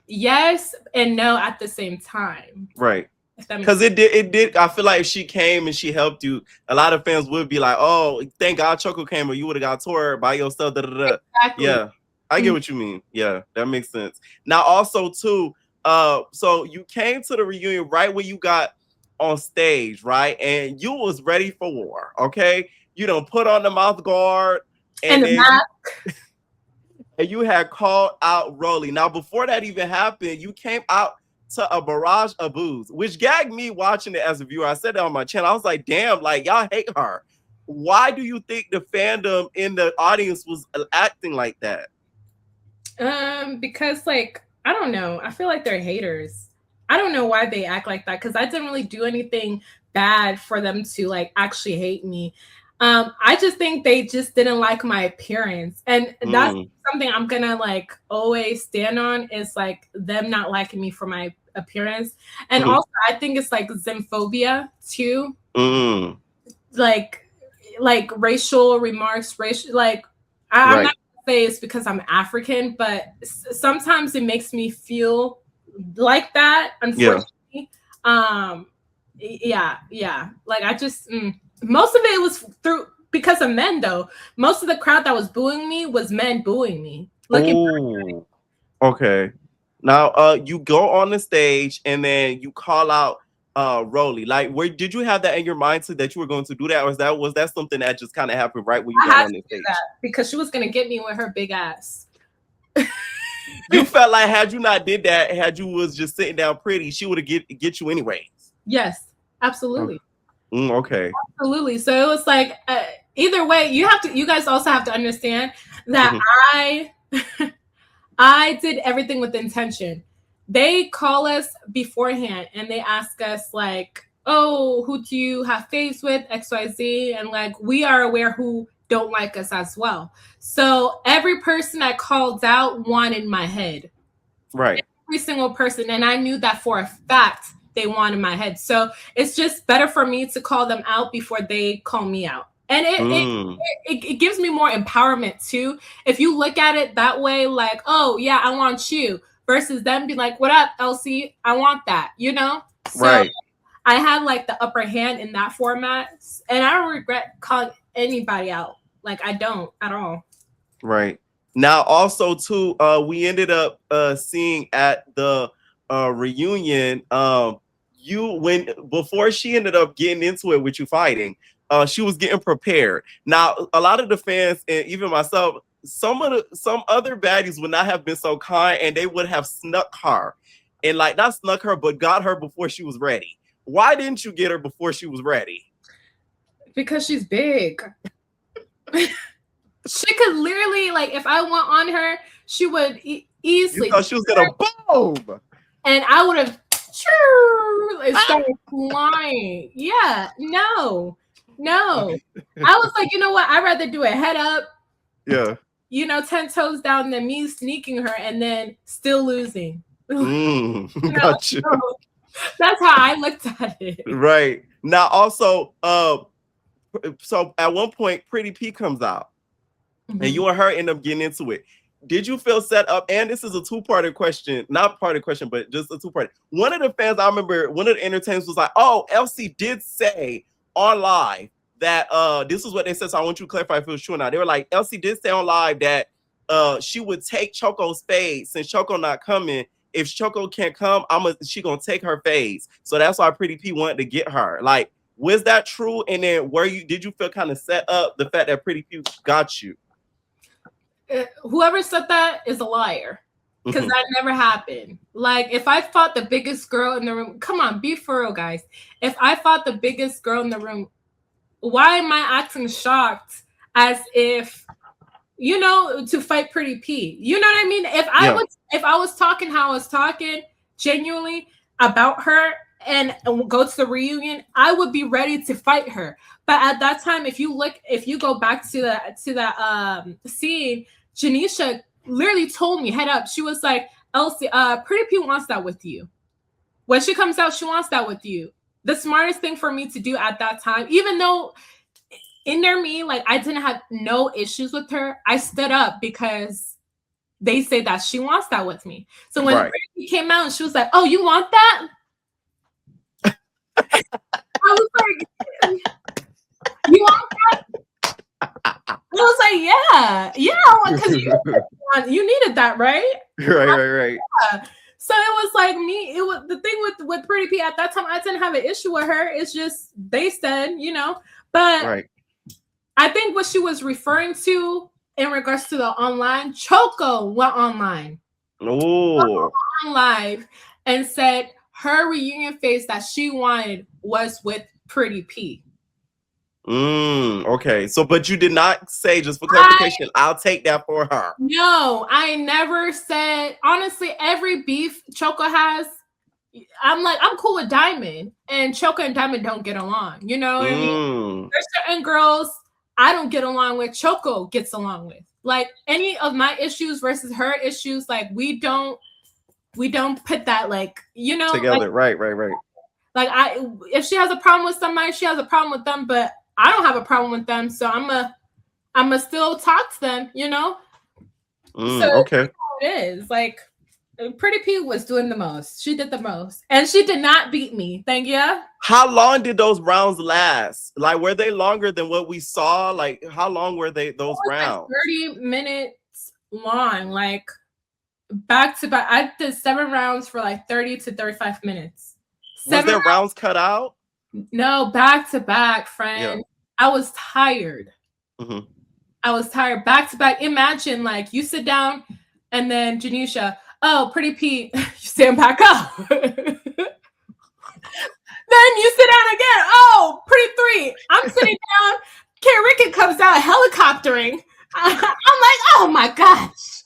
Yes and no at the same time. Right. Because it did. I feel like if she came and she helped you, a lot of fans would be like, "Oh, thank God Choco came, or you would have got toured by yourself." Exactly. Yeah, I get what you mean. Yeah, that makes sense. Now, also too, so you came to the reunion right when you got on stage, right, and you was ready for war. Okay, you don't put on the mouth guard, and the mask. And you had called out Rollie. Now, before that even happened, you came out to a barrage of boos, which gagged me watching it as a viewer. I said that on my channel. I was like, damn, like y'all hate her. Why do you think the fandom in the audience was acting like that? Because like, I don't know. I feel like they're haters. I don't know why they act like that because I didn't really do anything bad for them to like actually hate me. I just think they just didn't like my appearance. And that's something I'm gonna like always stand on is like them not liking me for my appearance. And also I think it's like xenophobia too. Like racial remarks, like I'm not gonna say it's because I'm African, but sometimes it makes me feel like that, unfortunately. Yeah. Like I just most of it was because of men though. Most of the crowd that was booing me was men booing me. Okay. Now you go on the stage and then you call out Rollie. Like, where did you have that in your mind that you were going to do that, or was that something that just kind of happened right when you got on the stage? Because she was gonna get me with her big ass. You felt like had you not did that, had you was just sitting down pretty, she would have get you anyways. Yes, absolutely. Okay. Absolutely. So it was like either way, you guys also have to understand that I did everything with intention. They call us beforehand and they ask us like, oh, who do you have faves with, XYZ? And like, we are aware who don't like us as well. So every person I called out wanted my head. Right. Every single person. And I knew that for a fact they wanted my head. So it's just better for me to call them out before they call me out. And it gives me more empowerment too. If you look at it that way, like, oh yeah, I want you, versus them be like, what up, Elsie? I want that, you know? So I had like the upper hand in that format. And I don't regret calling anybody out. Like I don't at all. Right. Now also too, we ended up seeing at the reunion, before she ended up getting into it with you fighting, she was getting prepared. Now, a lot of the fans and even myself, some other baddies would not have been so kind and they would have snuck her and like not snuck her, but got her before she was ready. Why didn't you get her before she was ready? Because she's big. She could literally, like, if I went on her, she would easily. You thought she was gonna boom, and I would have started flying. Yeah, no. I was like, you know what? I'd rather do a head up. Yeah. 10 toes down than me sneaking her and then still losing. Got you. That's how I looked at it. Right. Now, also, so at one point, Pretty P comes out, and you and her end up getting into it. Did you feel set up? And this is a two-parter question, not part of question, but just a two-part. One of the fans, I remember, one of the entertainers was like, "Oh, Elsie did say on live that this is what they said. So I want you to clarify if it was true or not." They were like, Elsie did say on live that she would take Choco's fade since Choco not coming. If Choco can't come, she gonna take her phase. So that's why Pretty P wanted to get her. Like, was that true? And then did you feel kind of set up the fact that Pretty P got you? Whoever said that is a liar, because that never happened. Like, if I fought the biggest girl in the room, come on, be for real, guys. If I fought the biggest girl in the room, why am I acting shocked as if, to fight Pretty P? You know what I mean? If I was talking how I was talking genuinely about her and go to the reunion, I would be ready to fight her. But at that time, if you go back to that scene, Janisha literally told me head up. She was like, Elsie, Pretty P wants that with you. When she comes out, she wants that with you. The smartest thing for me to do at that time, even though in me, like, I didn't have no issues with her, I stood up because they say that she wants that with me. So when Pretty P came out and she was like, "Oh, you want that?" I was like, "You want that?" I was like, yeah, because you needed that, right? Right. Yeah. So it was like me. It was the thing with Pretty P at that time. I didn't have an issue with her. It's just they said, but I think what she was referring to in regards to the online, Choco went online. Oh, on live and said her reunion phase that she wanted was with Pretty P. Okay. So, but you did not say, just for clarification, I'll take that for her. No, I never said. Honestly, every beef Choco has, I'm cool with Diamond, and Choco and Diamond don't get along. You know what I mean? There's certain girls I don't get along with, Choco gets along with. Like, any of my issues versus her issues, like, we don't put that, like, together. Like, Right. Like, if she has a problem with somebody, she has a problem with them, but I don't have a problem with them, so I'm a still talk to them, So okay. that's how it is. Like, Pretty P was doing the most. She did the most, and she did not beat me. Thank you. How long did those rounds last? Like, were they longer than what we saw? Like, how long were those rounds? Like 30 minutes long, like back to back. I did 7 rounds for like 30 to 35 minutes. Was there rounds cut out? No, back to back, friend. Yeah. I was tired. I was tired. Back to back. Imagine, like, you sit down and then Janisha, "Oh, Pretty P," you stand back up. Then you sit down again. "Oh, Pretty 3." I'm sitting down. Karen Rickett comes out helicoptering. I'm like, "Oh my gosh."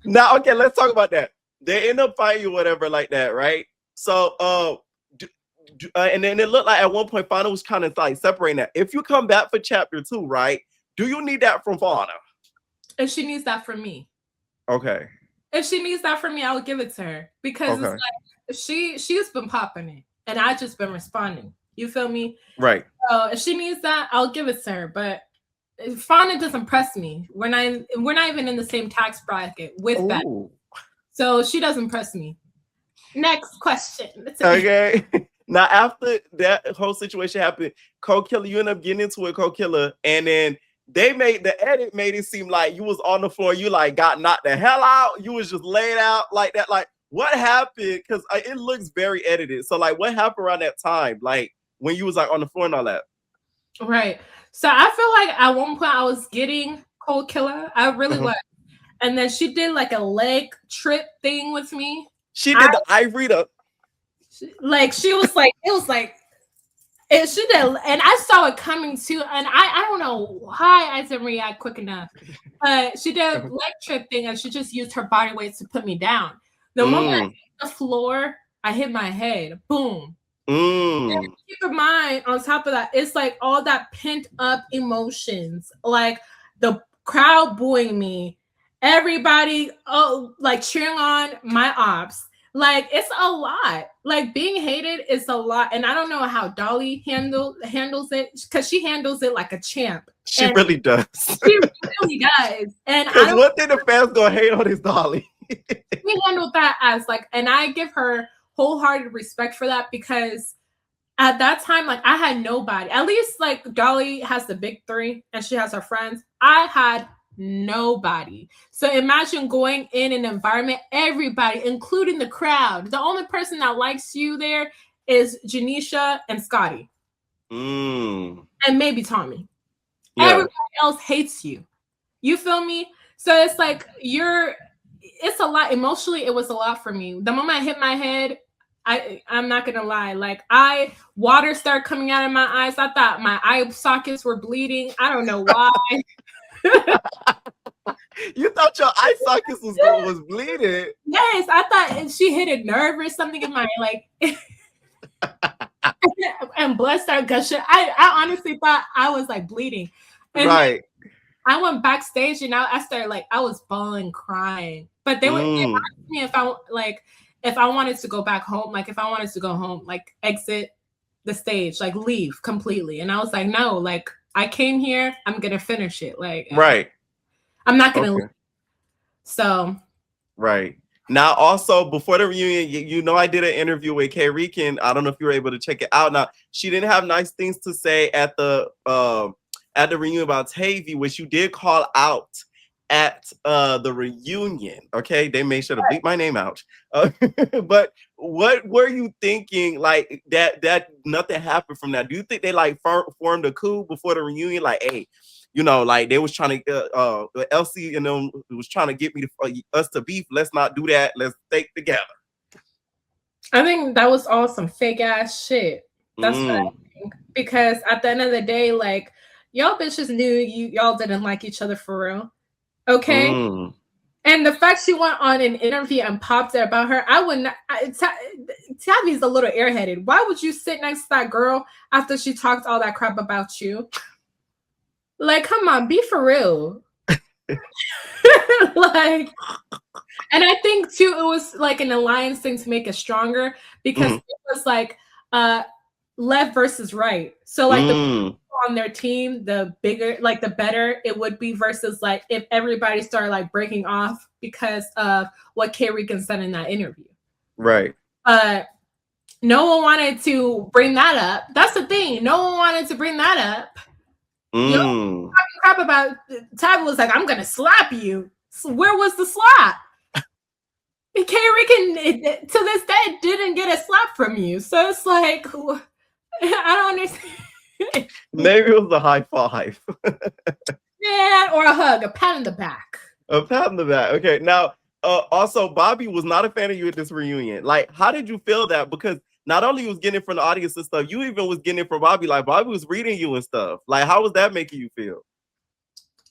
Now, okay, let's talk about that. They end up fighting you, whatever, like that, right? So, and then it looked like at one point Fauna was kind of like separating that. If you come back for chapter 2, right? Do you need that from Fauna? If she needs that from me. Okay. If she needs that from me, I'll give it to her, because it's like she's been popping it and I just been responding. You feel me? Right. So if she needs that, I'll give it to her. But Fauna doesn't press me. We're not even in the same tax bracket with that. So she doesn't press me. Next question. Okay. Now, after that whole situation happened, Cold Killer, you end up getting into it, Cold Killer, and then the edit made it seem like you was on the floor, you like got knocked the hell out, you was just laid out like that. Like, what happened? Because it looks very edited. So, like, what happened around that time? Like, when you was like on the floor and all that? Right. So I feel like at one point I was getting Cold Killer. I really was. And then she did like a leg trip thing with me. She did the ivory up. Like, she was like, it was like, she did, and I saw it coming too. And I don't know why I didn't react quick enough. But she did a leg trip thing, and she just used her body weight to put me down. The moment I hit the floor, I hit my head. Boom. And keep in mind, on top of that, it's like all that pent up emotions, like the crowd booing me, everybody like cheering on my ops. Like it's a lot. Like being hated is a lot, and I don't know how Dolly handles it because she handles it like a champ. She really does. She really does. And because one thing the fans gonna hate on is Dolly. She handled that as like, and I give her wholehearted respect for that because at that time, like I had nobody. At least like Dolly has the big three and she has her friends. I had nobody. So imagine going in an environment, everybody, including the crowd. The only person that likes you there is Janisha and Scotty. And maybe Tommy. Yeah. Everybody else hates you. You feel me? So it's like it's a lot. Emotionally, it was a lot for me. The moment I hit my head, I'm not gonna lie. Like water started coming out of my eyes. I thought my eye sockets were bleeding. I don't know why. You thought your eye sockets was bleeding? Yes, I thought she hit a nerve or something in my and blood started gushing. I honestly thought I was like bleeding. And right. I went backstage and I started I was bawling, crying. But they asked me if I wanted to go back home, like if I wanted to go home, like exit the stage, like leave completely. And I was like, no, like I came here, I'm gonna finish it. Like right. I'm not gonna leave. So right. Now, also before the reunion, I did an interview with Kay Rican. I don't know if you were able to check it out. Now, she didn't have nice things to say at the reunion about Tavy, which you did call out at the reunion. Okay, they made sure to bleep my name out. But what were you thinking? Like that nothing happened from that. Do you think they like formed a coup before the reunion? Like, hey, like they was trying to Elsie and them was trying to get me to us to beef. Let's not do that. Let's stay together. I think that was all some fake ass shit. That's what I think. Because at the end of the day, like y'all bitches knew y'all didn't like each other for real. Okay. And the fact she went on an interview and popped it about her, I would not. Tavi's a little airheaded. Why would you sit next to that girl after she talked all that crap about you? Like, come on, be for real. Like, and I think too, it was like an alliance thing to make it stronger because it was like left versus right. So like the people on their team, the bigger, like the better it would be versus like if everybody started like breaking off because of what Kay Rican said in that interview. Right. No one wanted to bring that up. That's the thing. No one wanted to bring that up. Talking crap about Tabby was like, I'm gonna slap you. So where was the slap? Kay Rican to this day didn't get a slap from you. So it's like I don't understand. Maybe it was a high five. Yeah, or a hug, a pat on the back. A pat on the back. Okay. Now, also, Bobby was not a fan of you at this reunion. Like, how did you feel that? Because not only you was getting it from the audience and stuff, you even was getting it from Bobby. Like, Bobby was reading you and stuff. Like, how was that making you feel?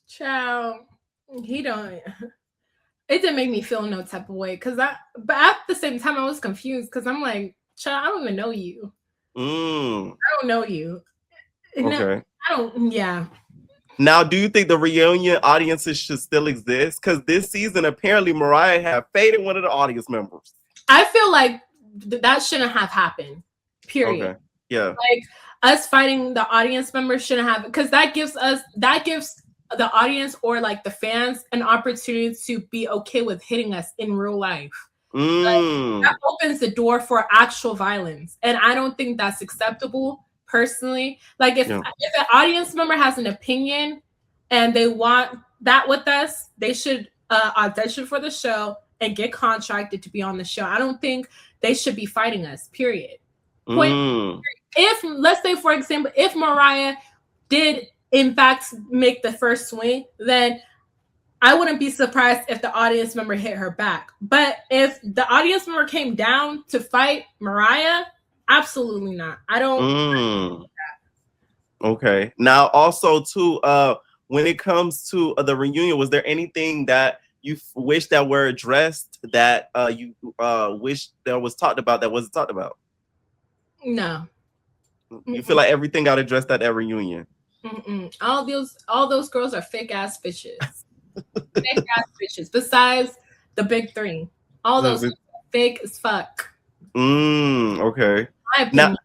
Child, it didn't make me feel no type of way. But at the same time, I was confused because I'm like, child, I don't even know you. I don't know you. Okay. No, I don't. Yeah. Now, do you think the reunion audiences should still exist? Because this season, apparently, Mariah had faded one of the audience members. I feel like that shouldn't have happened. Period. Okay. Yeah. Like us fighting the audience members shouldn't have, because that gives the audience or like the fans an opportunity to be okay with hitting us in real life. Like, that opens the door for actual violence, and I don't think that's acceptable. Personally, like if an audience member has an opinion and they want that with us, they should audition for the show and get contracted to be on the show. I don't think they should be fighting us, period. If, let's say, for example, if Mariah did in fact make the first swing, then I wouldn't be surprised if the audience member hit her back. But if the audience member came down to fight Mariah, absolutely not. I don't. Okay. Now, also, too, when it comes to the reunion, was there anything that you wish that were addressed that you wish that was talked about that wasn't talked about? No. You feel like everything got addressed at that reunion? All those girls are fake ass bitches. Fake ass bitches. Besides the big three, all those are fake as fuck. Okay. My opinion. Now,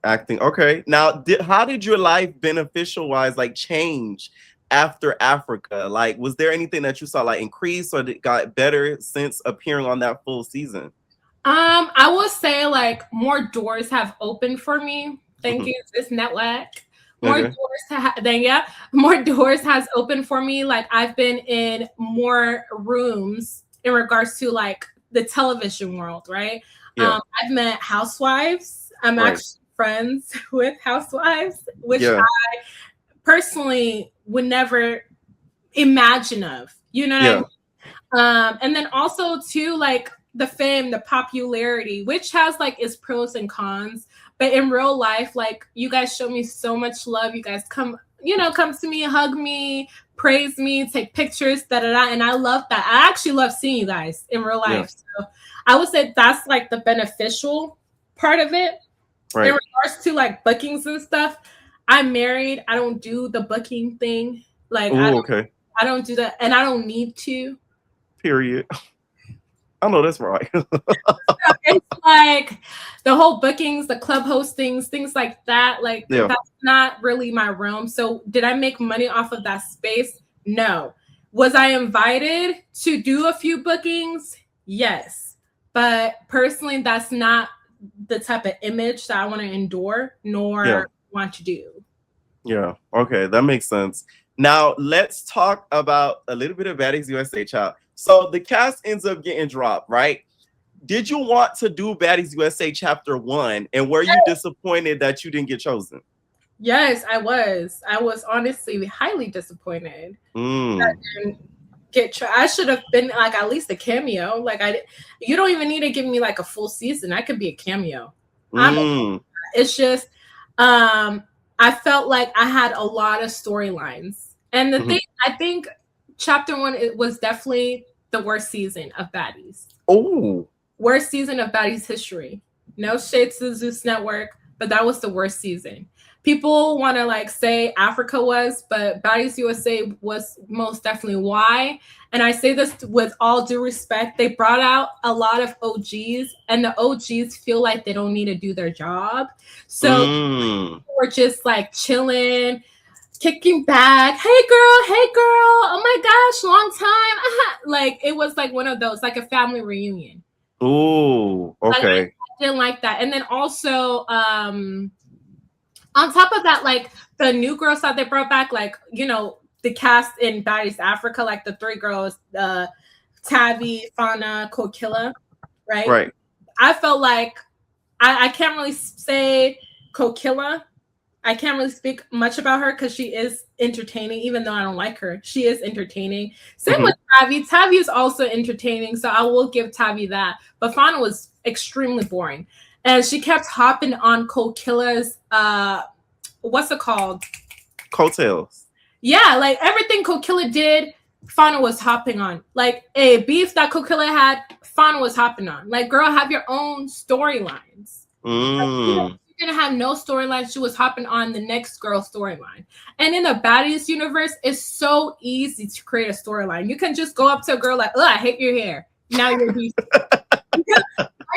acting. Okay. Now, how did your life beneficial wise like change after Africa? Like, was there anything that you saw like increase or that got better since appearing on that full season? I will say like more doors have opened for me. Thank you, this network. More doors more doors has opened for me. Like I've been in more rooms in regards to like the television world, right? Yeah. I've met housewives. I'm actually friends with housewives, which I personally would never imagine of. You know what I mean? And then also too, like the fame, the popularity, which has like its pros and cons. But in real life, like you guys show me so much love. You guys come to me, hug me, praise me, take pictures, and I love that. I actually love seeing you guys in real life. So I would say that's like the beneficial part of it. Right. In regards to like bookings and stuff, I'm married. I don't do the booking thing. Like I don't do that, and I don't need to. Period. I know that's right. It's like the whole bookings, the club hostings, things like that. Like that's not really my realm. So did I make money off of that space? No. Was I invited to do a few bookings? Yes. But personally, that's not the type of image that I want to endure nor want to do. Yeah. Okay. That makes sense. Now let's talk about a little bit of Baddies USA, child. So the cast ends up getting dropped, right? Did you want to do Baddies USA Chapter 1? And were you disappointed that you didn't get chosen? Yes, I was. I was honestly highly disappointed. I didn't get I should have been like at least a cameo. Like you don't even need to give me like a full season. I could be a cameo. It's just I felt like I had a lot of storylines. And the thing, I think Chapter 1 it was definitely the worst season of Baddies. Oh, worst season of Baddies history. No shade to the Zeus Network, but that was the worst season. People want to like say Africa was, but Baddies USA was most definitely why. And I say this with all due respect. They brought out a lot of OGs, and the OGs feel like they don't need to do their job. So we're just like chilling, kicking back. Hey girl, oh my gosh, long time. Like it was like one of those, like a family reunion. Oh, okay. I didn't like that. And then also on top of that, like the new girls that they brought back, like the cast in Baddies Africa, like the three girls, Tavi, Fauna, Kokilla, right? I felt like I can't really say Kokilla. I can't really speak much about her because she is entertaining, even though I don't like her. She is entertaining. Same with Tavi. Tavi is also entertaining, so I will give Tavi that. But Fauna was extremely boring. And she kept hopping on Kokilla's, what's it called? Coattails. Yeah, like everything Kokilla did, Fauna was hopping on. Like a beef that Kokilla had, Fauna was hopping on. Like, girl, have your own storylines. Like, gonna have no storyline. She was hopping on the next girl storyline. And in the Baddies universe, it's so easy to create a storyline. You can just go up to a girl like, oh, I hate your hair. Now you're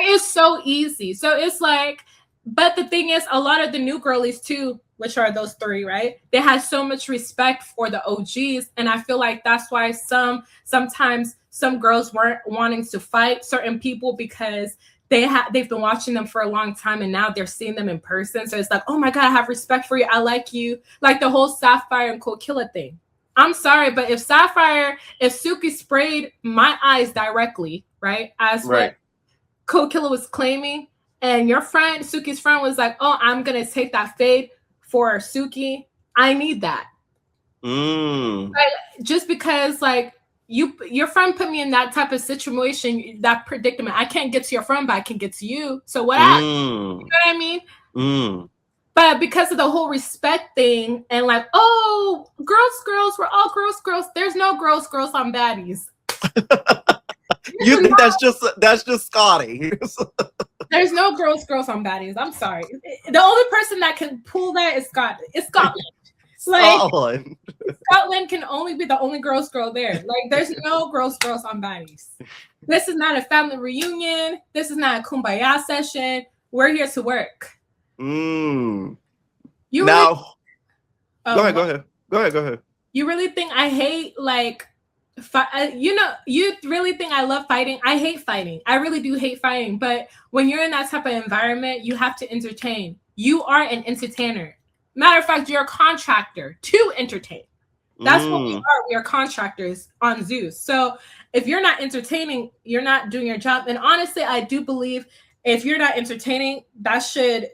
it's so easy. So it's like, but the thing is, a lot of the new girlies too, which are those three, right? They had so much respect for the OGs. And I feel like that's why sometimes some girls weren't wanting to fight certain people because they've been watching them for a long time and now they're seeing them in person. So it's like, oh my God, I have respect for you. I like you. Like the whole Sapphire and Kokilla thing. I'm sorry, but if Suki sprayed my eyes directly, right? As what Kokilla was claiming, and your friend, Suki's friend was like, oh, I'm going to take that fade for Suki. I need that. Like, just because like, your friend put me in that type of situation, that predicament. I can't get to your friend, but I can get to you. So what happened? You know what I mean? But because of the whole respect thing and like, oh, girls, we're all girls. There's no girls on Baddies. You think that's just Scotty? There's no girls on Baddies. I'm sorry. The only person that can pull that is Scott. It's Scotland. Like Scotland. Scotland can only be the only gross girl there. Like there's no gross girls on Baddies. This is not a family reunion. This is not a kumbaya session. We're here to work. Mm. You Now, really, go ahead. You really think I hate like, you really think I love fighting? I hate fighting. I really do hate fighting. But when you're in that type of environment, you have to entertain. You are an entertainer. Matter of fact, you're a contractor to entertain. That's what we are. We are contractors on Zeus. So if you're not entertaining, you're not doing your job. And honestly, I do believe if you're not entertaining, they should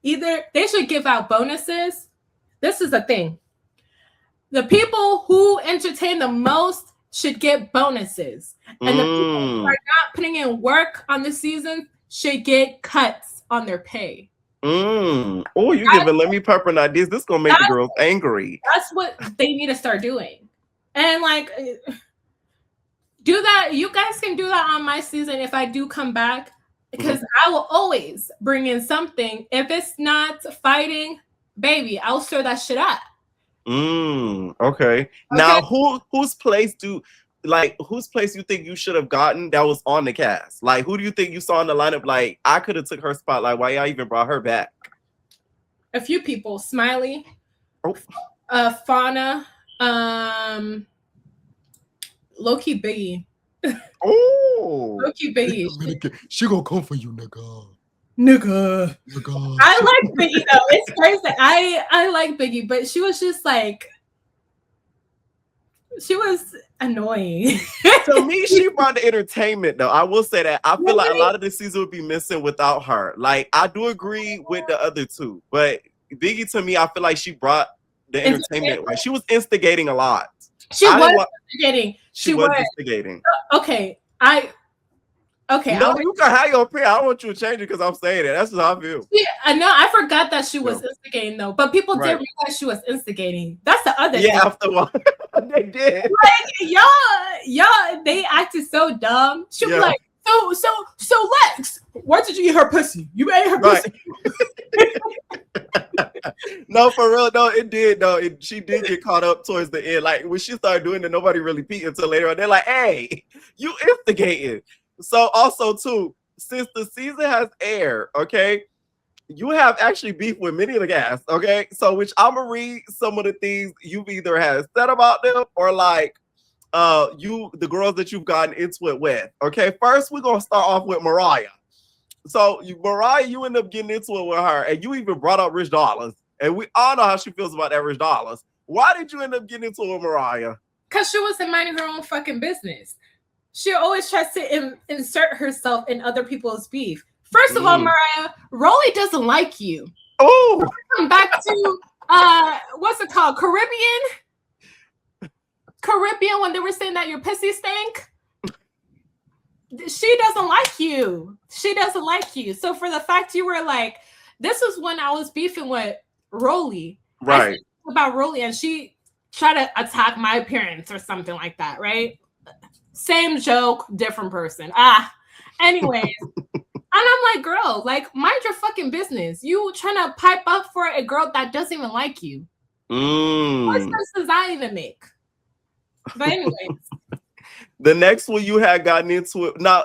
give out bonuses. This is the thing. The people who entertain the most should get bonuses. And the people who are not putting in work on the season should get cuts on their pay. Oh, you're giving Lemmy Pepper ideas. This is going to make the girls angry. That's what they need to start doing. And like, do that. You guys can do that on my season if I do come back. Because I will always bring in something. If it's not fighting, baby, I'll stir that shit up. Okay. Now, whose place you think you should have gotten that was on the cast? Like, who do you think you saw in the lineup? Like, I could have took her spot. Like, why y'all even brought her back? A few people. Smiley. Fauna. Low-key Biggie. Oh. Low-key Biggie. She gonna come for you, nigga. I like Biggie though. It's crazy. I like Biggie, but she was just like, she was annoying. To me, she brought the entertainment though. I will say that. I feel like a lot of this season would be missing without her. Like, I do agree with the other two, but Biggie, to me, I feel like she brought the entertainment. Like, she was instigating a lot. She was instigating. She was instigating. Okay. No, you can have your opinion. I don't want you to change it because I'm saying it. That's just how I feel. Yeah, I know. I forgot that she was instigating though, but people did realize she was instigating. That's the other thing. Yeah, after a while, they did. Like y'all, they acted so dumb. She was like, so Lex, why did you eat her pussy? You ate her pussy. No, for real. No, it did. No, she did get caught up towards the end. Like when she started doing it, nobody really peeped until later on. They're like, "Hey, you instigated." So also too, since the season has aired, okay, you have actually beef with many of the guys, okay? So which I'm gonna read some of the things you've either had said about them or like the girls that you've gotten into it with. Okay, first we're gonna start off with Mariah. So Mariah, you end up getting into it with her, and you even brought up Rich Dollars, and we all know how she feels about that Rich Dollars. Why did you end up getting into it with Mariah? Because she wasn't minding her own fucking business. She always tries to insert herself in other people's beef. First of all, Mariah, Rollie doesn't like you. Oh, come back to what's it called? Caribbean when they were saying that your pussy stank. She doesn't like you. She doesn't like you. So for the fact you were like, this is when I was beefing with Rollie. Right. About Rollie, and she tried to attack my appearance or something like that, right? Same joke, different person. Anyways. And I'm like, girl, like, mind your fucking business. You trying to pipe up for a girl that doesn't even like you. What sense does that even make? But anyways. The next one you had gotten into it. Now,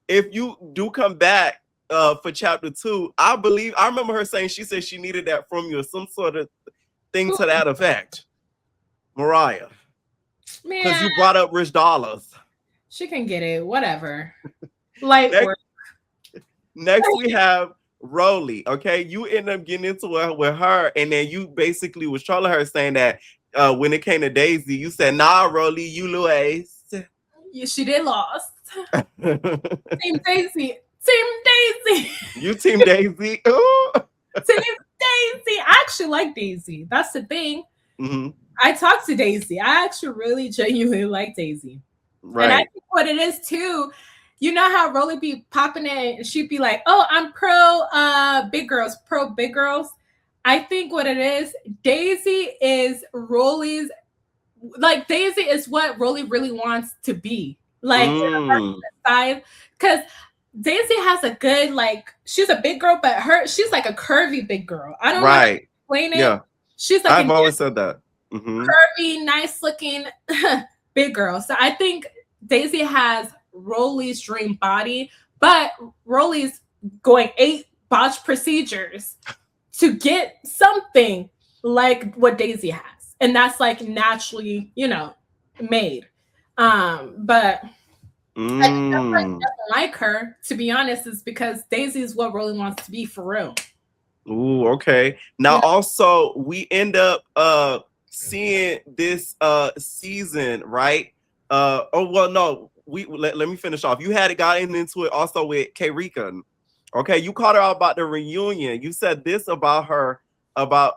if you do come back for chapter 2, I remember her saying she said she needed that from you or some sort of thing to that effect. Mariah. Because you brought up Rich Dollars. She can get it, whatever. Like next we have Rollie. Okay, you end up getting into it with her, and then you basically was trolling her, saying that when it came to Daisy, you said, "Nah, Rollie, you lose." Yeah, she did lost. Team Daisy. Team Daisy. You Team Daisy. Ooh. Team Daisy. I actually like Daisy. That's the thing. Mm-hmm. I talked to Daisy. I actually really genuinely like Daisy. Right. And I think what it is too, you know how Rollie be popping it and she'd be like, "Oh, I'm pro big girls." I think what it is, Daisy is Rollie's, like Daisy is what Rollie really wants to be. Like side, because Daisy has a good, like, she's a big girl, but she's like a curvy big girl. I don't know how to explain it. Yeah. She's like I've always said that. curvy, nice looking big girl. So I think Daisy has Rollie's dream body, but Rollie's going 8 botched procedures to get something like what Daisy has. And that's like naturally, made. But I think that's why he doesn't like her, to be honest, is because Daisy is what Rollie wants to be for real. Ooh, okay. Now also we end up seeing this season, right? Let me finish off. You had gotten into it also with K-Rika. Okay, you called her out about the reunion. You said this about her, about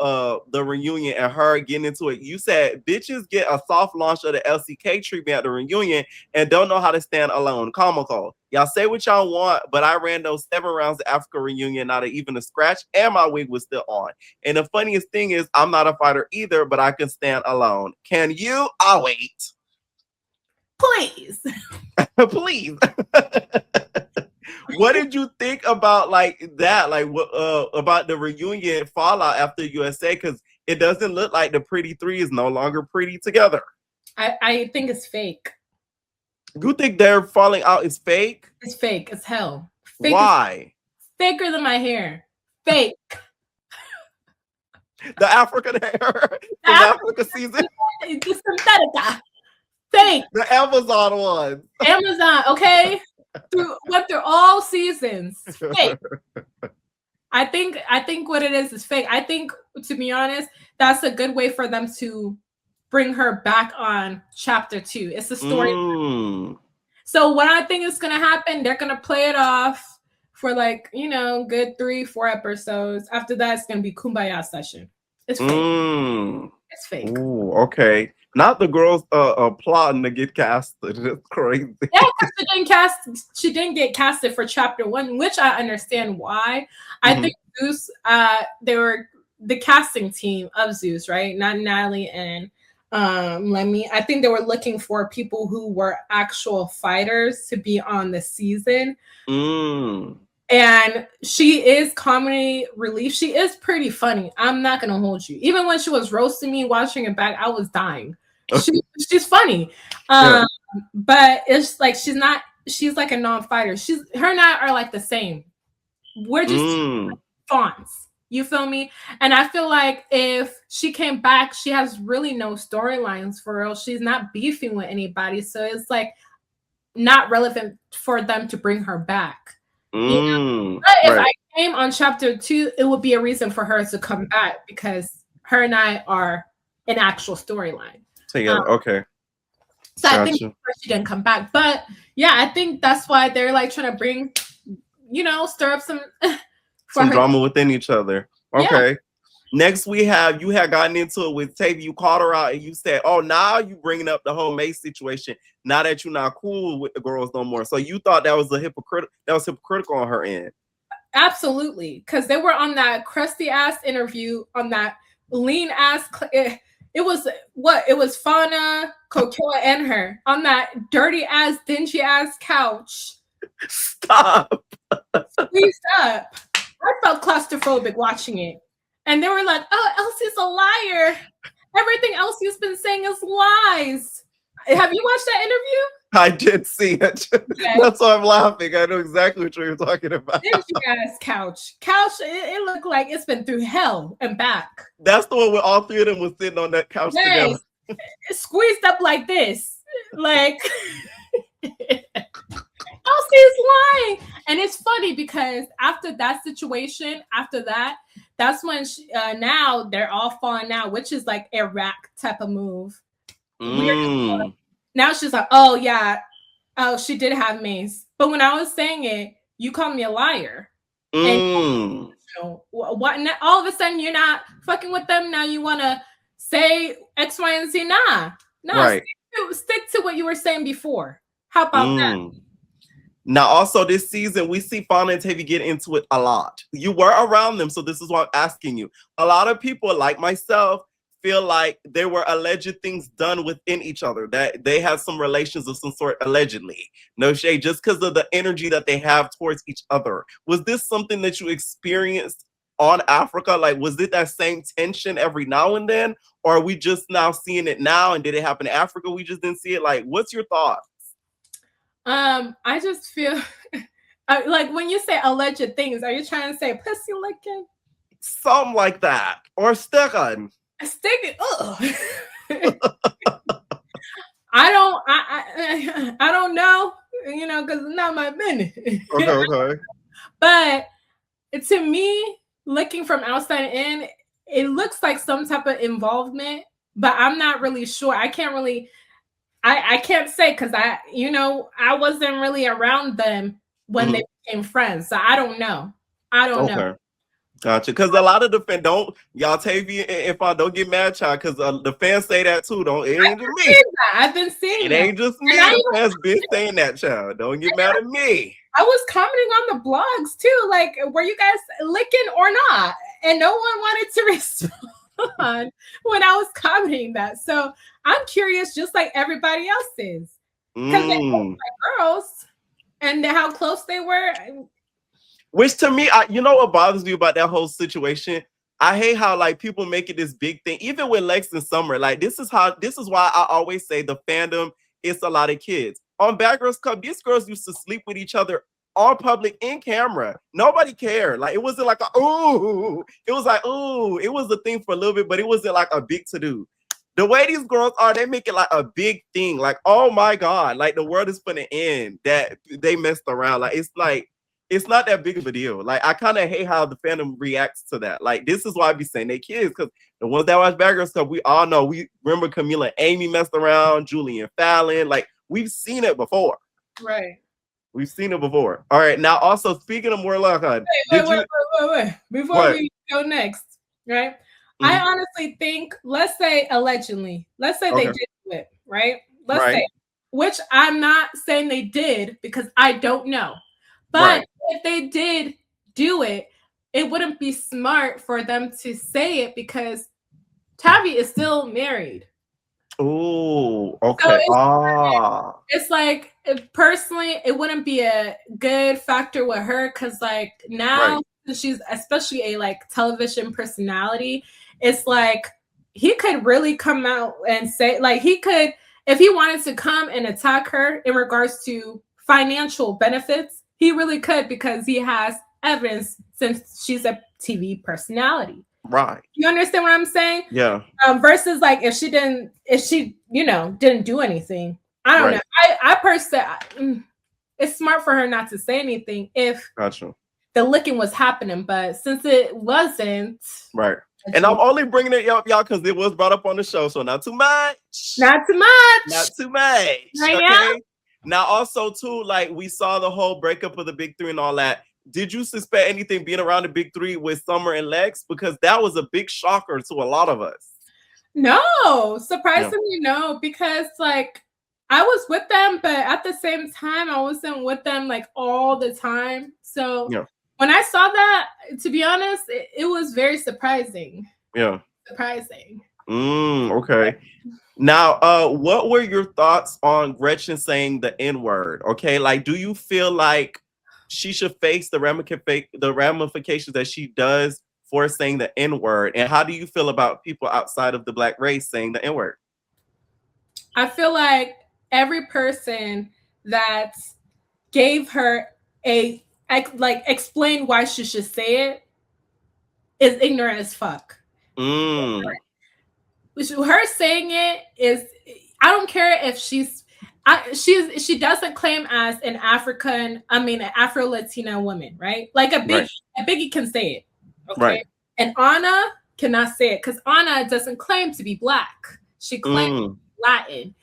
the reunion and her getting into it. You said bitches get a soft launch of the LCK treatment at the reunion and don't know how to stand alone. Comical. Y'all say what y'all want, but I ran those 7 rounds of Africa reunion, not even a scratch, and my wig was still on. And the funniest thing is, I'm not a fighter either, but I can stand alone. Can you? I'll wait. Please. Please. What did you think about like that? Like what about the reunion fallout after USA? Because it doesn't look like the pretty 3 is no longer pretty together. I think it's fake. You think their falling out is fake? It's fake as hell. Fake. Why? Faker than my hair. Fake. The African hair from Africa season. The synthetica. Fake. The Amazon one. Amazon, okay? Went through all seasons. Fake. I think what it is fake. I think, to be honest, that's a good way for them to bring her back on chapter 2. It's a story. So what I think is gonna happen, they're gonna play it off for like, good 3-4 episodes. After that, it's gonna be Kumbaya session. It's fake. It's fake. Ooh, okay. Not the girls plotting to get casted. It's crazy. Yeah, because she didn't get casted for chapter 1, which I understand why. I think Zeus, they were the casting team of Zeus, right? Not Natalie and Lemmy. I think they were looking for people who were actual fighters to be on the season. And she is comedy relief. She is pretty funny. I'm not gonna hold you. Even when she was roasting me, watching it back, I was dying. She's funny. But it's like she's like a non-fighter. Her and I are like the same. We're just fawns. You feel me? And I feel like if she came back, she has really no storylines for real. She's not beefing with anybody. So it's like not relevant for them to bring her back. But if I came on chapter 2, it would be a reason for her to come back because her and I are an actual storyline. Okay. So I think she didn't come back. But yeah, I think that's why they're like trying to bring, stir up some drama within each other. Okay. Yeah. Next you had gotten into it with Tavy. You called her out and you said, oh, now you bringing up the whole Mace situation. Now that you're not cool with the girls no more. So you thought that was hypocritical on her end. Absolutely. Because they were on that crusty ass interview, on that lean ass. It was Fauna, Kokoa, and her on that dirty ass, dingy ass couch. Stop. Squeezed up. I felt claustrophobic watching it. And they were like, oh, Elsie's a liar. Everything Elsie's been saying is lies. Have you watched that interview? I did see it. Okay. That's why I'm laughing. I know exactly what you're talking about. Dingy ass couch. It looked like it's been through hell and back. That's the one where all 3 of them was sitting on that couch together. It's squeezed up like this. Like, Elsie is lying. And it's funny because after that situation, that's when now they're all falling out, which is like a rack type of move. Now she's like, oh yeah, she did have Mace. But when I was saying it, you called me a liar. And what? All of a sudden you're not fucking with them. Now you want to say X, Y, and Z. Nah. Right. Stick to what you were saying before. How about that? Now, also this season, we see Fauna and Tavy get into it a lot. You were around them, so this is why I'm asking you. A lot of people, like myself, feel like there were alleged things done within each other, that they have some relations of some sort, allegedly. No shade, just because of the energy that they have towards each other. Was this something that you experienced on Africa? Like, was it that same tension every now and then? Or are we just now seeing it now? And did it happen in Africa? We just didn't see it. Like, what's your thoughts? I just feel like when you say alleged things, are you trying to say pussy licking? Something like that. Or sticking. Sticking. I don't know, because it's not my business. Okay. But to me, looking from outside in, it looks like some type of involvement, but I'm not really sure. I can't really, I can't say because I wasn't really around them when they became friends. So I don't know. I don't know. Gotcha. Because a lot of the fans y'all Tavy if I don't get mad, child, because the fans say that too. It ain't just me. I've been seeing it. Ain't just me. The fans been saying that, child. Don't get mad at me. I was commenting on the blogs too, like, were you guys licking or not? And no one wanted to respond when I was commenting that. So I'm curious, just like everybody else is, because they both like girls and how close they were. Which to me, what bothers me about that whole situation? I hate how like people make it this big thing, even with Lex and Summer. Like this is why I always say the fandom is a lot of kids. On Bad Girls Club, these girls used to sleep with each other on public in camera. Nobody cared. Like it wasn't like ooh. It was like ooh. It was a thing for a little bit, but it wasn't like a big to do. The way these girls are, they make it like a big thing. Like oh my god, like the world is gonna end that they messed around. It's not that big of a deal. Like I kind of hate how the fandom reacts to that. Like this is why I be saying they kids, because the ones that watch Bad Girls Club, we all know. We remember Camila and Amy messed around, Julie and Fallon. Like we've seen it before. Right. We've seen it before. All right. Now, also speaking of more luck, wait. Before we go next, right? I honestly think, let's say allegedly, they did it, right? Let's say, which I'm not saying they did because I don't know. But if they did do it, it wouldn't be smart for them to say it because Tavi is still married. Oh, okay. So it's like, personally, it wouldn't be a good factor with her because like now she's especially a like television personality. It's like he could really come out and say, like, he could, if he wanted to come and attack her in regards to financial benefits, he really could because he has evidence since she's a TV personality. Right. You understand what I'm saying? Yeah. Versus like if she didn't do anything. I don't know. I personally, it's smart for her not to say anything if the licking was happening, but since it wasn't. Right. And I'm only bringing it up, y'all, because it was brought up on the show, so not too much. Not too much. Not too much. Okay. Now, also too, like we saw the whole breakup of the Big Three and all that. Did you suspect anything being around the Big Three with Summer and Lex? Because that was a big shocker to a lot of us. No, surprisingly, no, because like I was with them, but at the same time, I wasn't with them like all the time. So when I saw that, to be honest, it was very surprising. Yeah. Surprising. Okay. Now, what were your thoughts on Gretchen saying the N-word? Okay, like, do you feel like she should face the ramifications that she does for saying the N-word? And how do you feel about people outside of the Black race saying the N-word? I feel like every person that gave her explain why she should say it is ignorant as fuck. Her saying it is, I don't care if she doesn't claim as an Afro-Latina woman, right? Like a Biggie can say it, okay? Right. And Anna cannot say it because Anna doesn't claim to be Black. She claims to be Latin.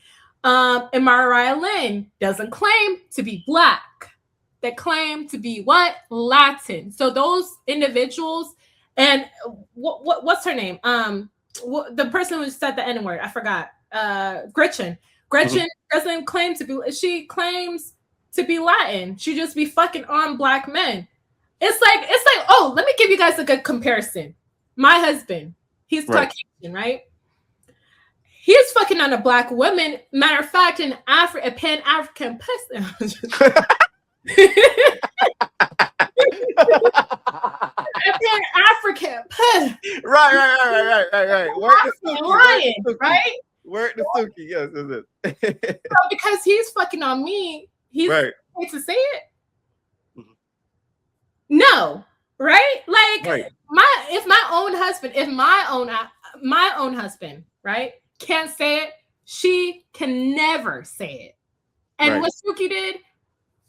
And Mariah Lynn doesn't claim to be Black. They claim to be what? Latin. So those individuals, and what's her name? The person who said the N-word, I forgot. Gretchen. Gretchen doesn't claim to be. She claims to be Latin. She just be fucking on Black men. It's like. Oh, let me give you guys a good comparison. My husband, he's Caucasian, right? He's fucking on a Black woman. Matter of fact, a Pan-African person. if you're an African, right. Work the Suki. lying, right? Work the Suki. Yes, is it? So because he's fucking on me, he's Right. okay to say it. No, right? Like Right. if my own husband, right, can't say it, she can never say it. And Right. what Suki did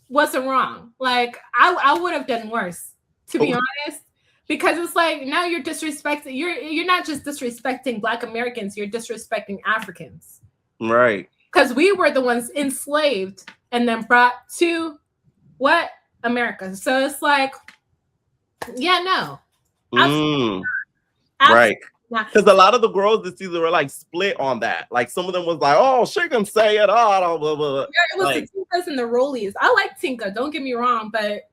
wasn't wrong. Like I would have done worse, to be honest, because it's like now you're disrespecting. You're not just disrespecting Black Americans, you're disrespecting Africans. Right. Because we were the ones enslaved and then brought to what? America. So it's like, yeah, no. Absolutely not. Right. Not. Because a lot of the girls this season were like split on that. Like some of them was like, oh, she can say it all. Blah, blah, blah. Yeah, it was like, the Tinkas and the Rollies. I like Tinka, don't get me wrong, but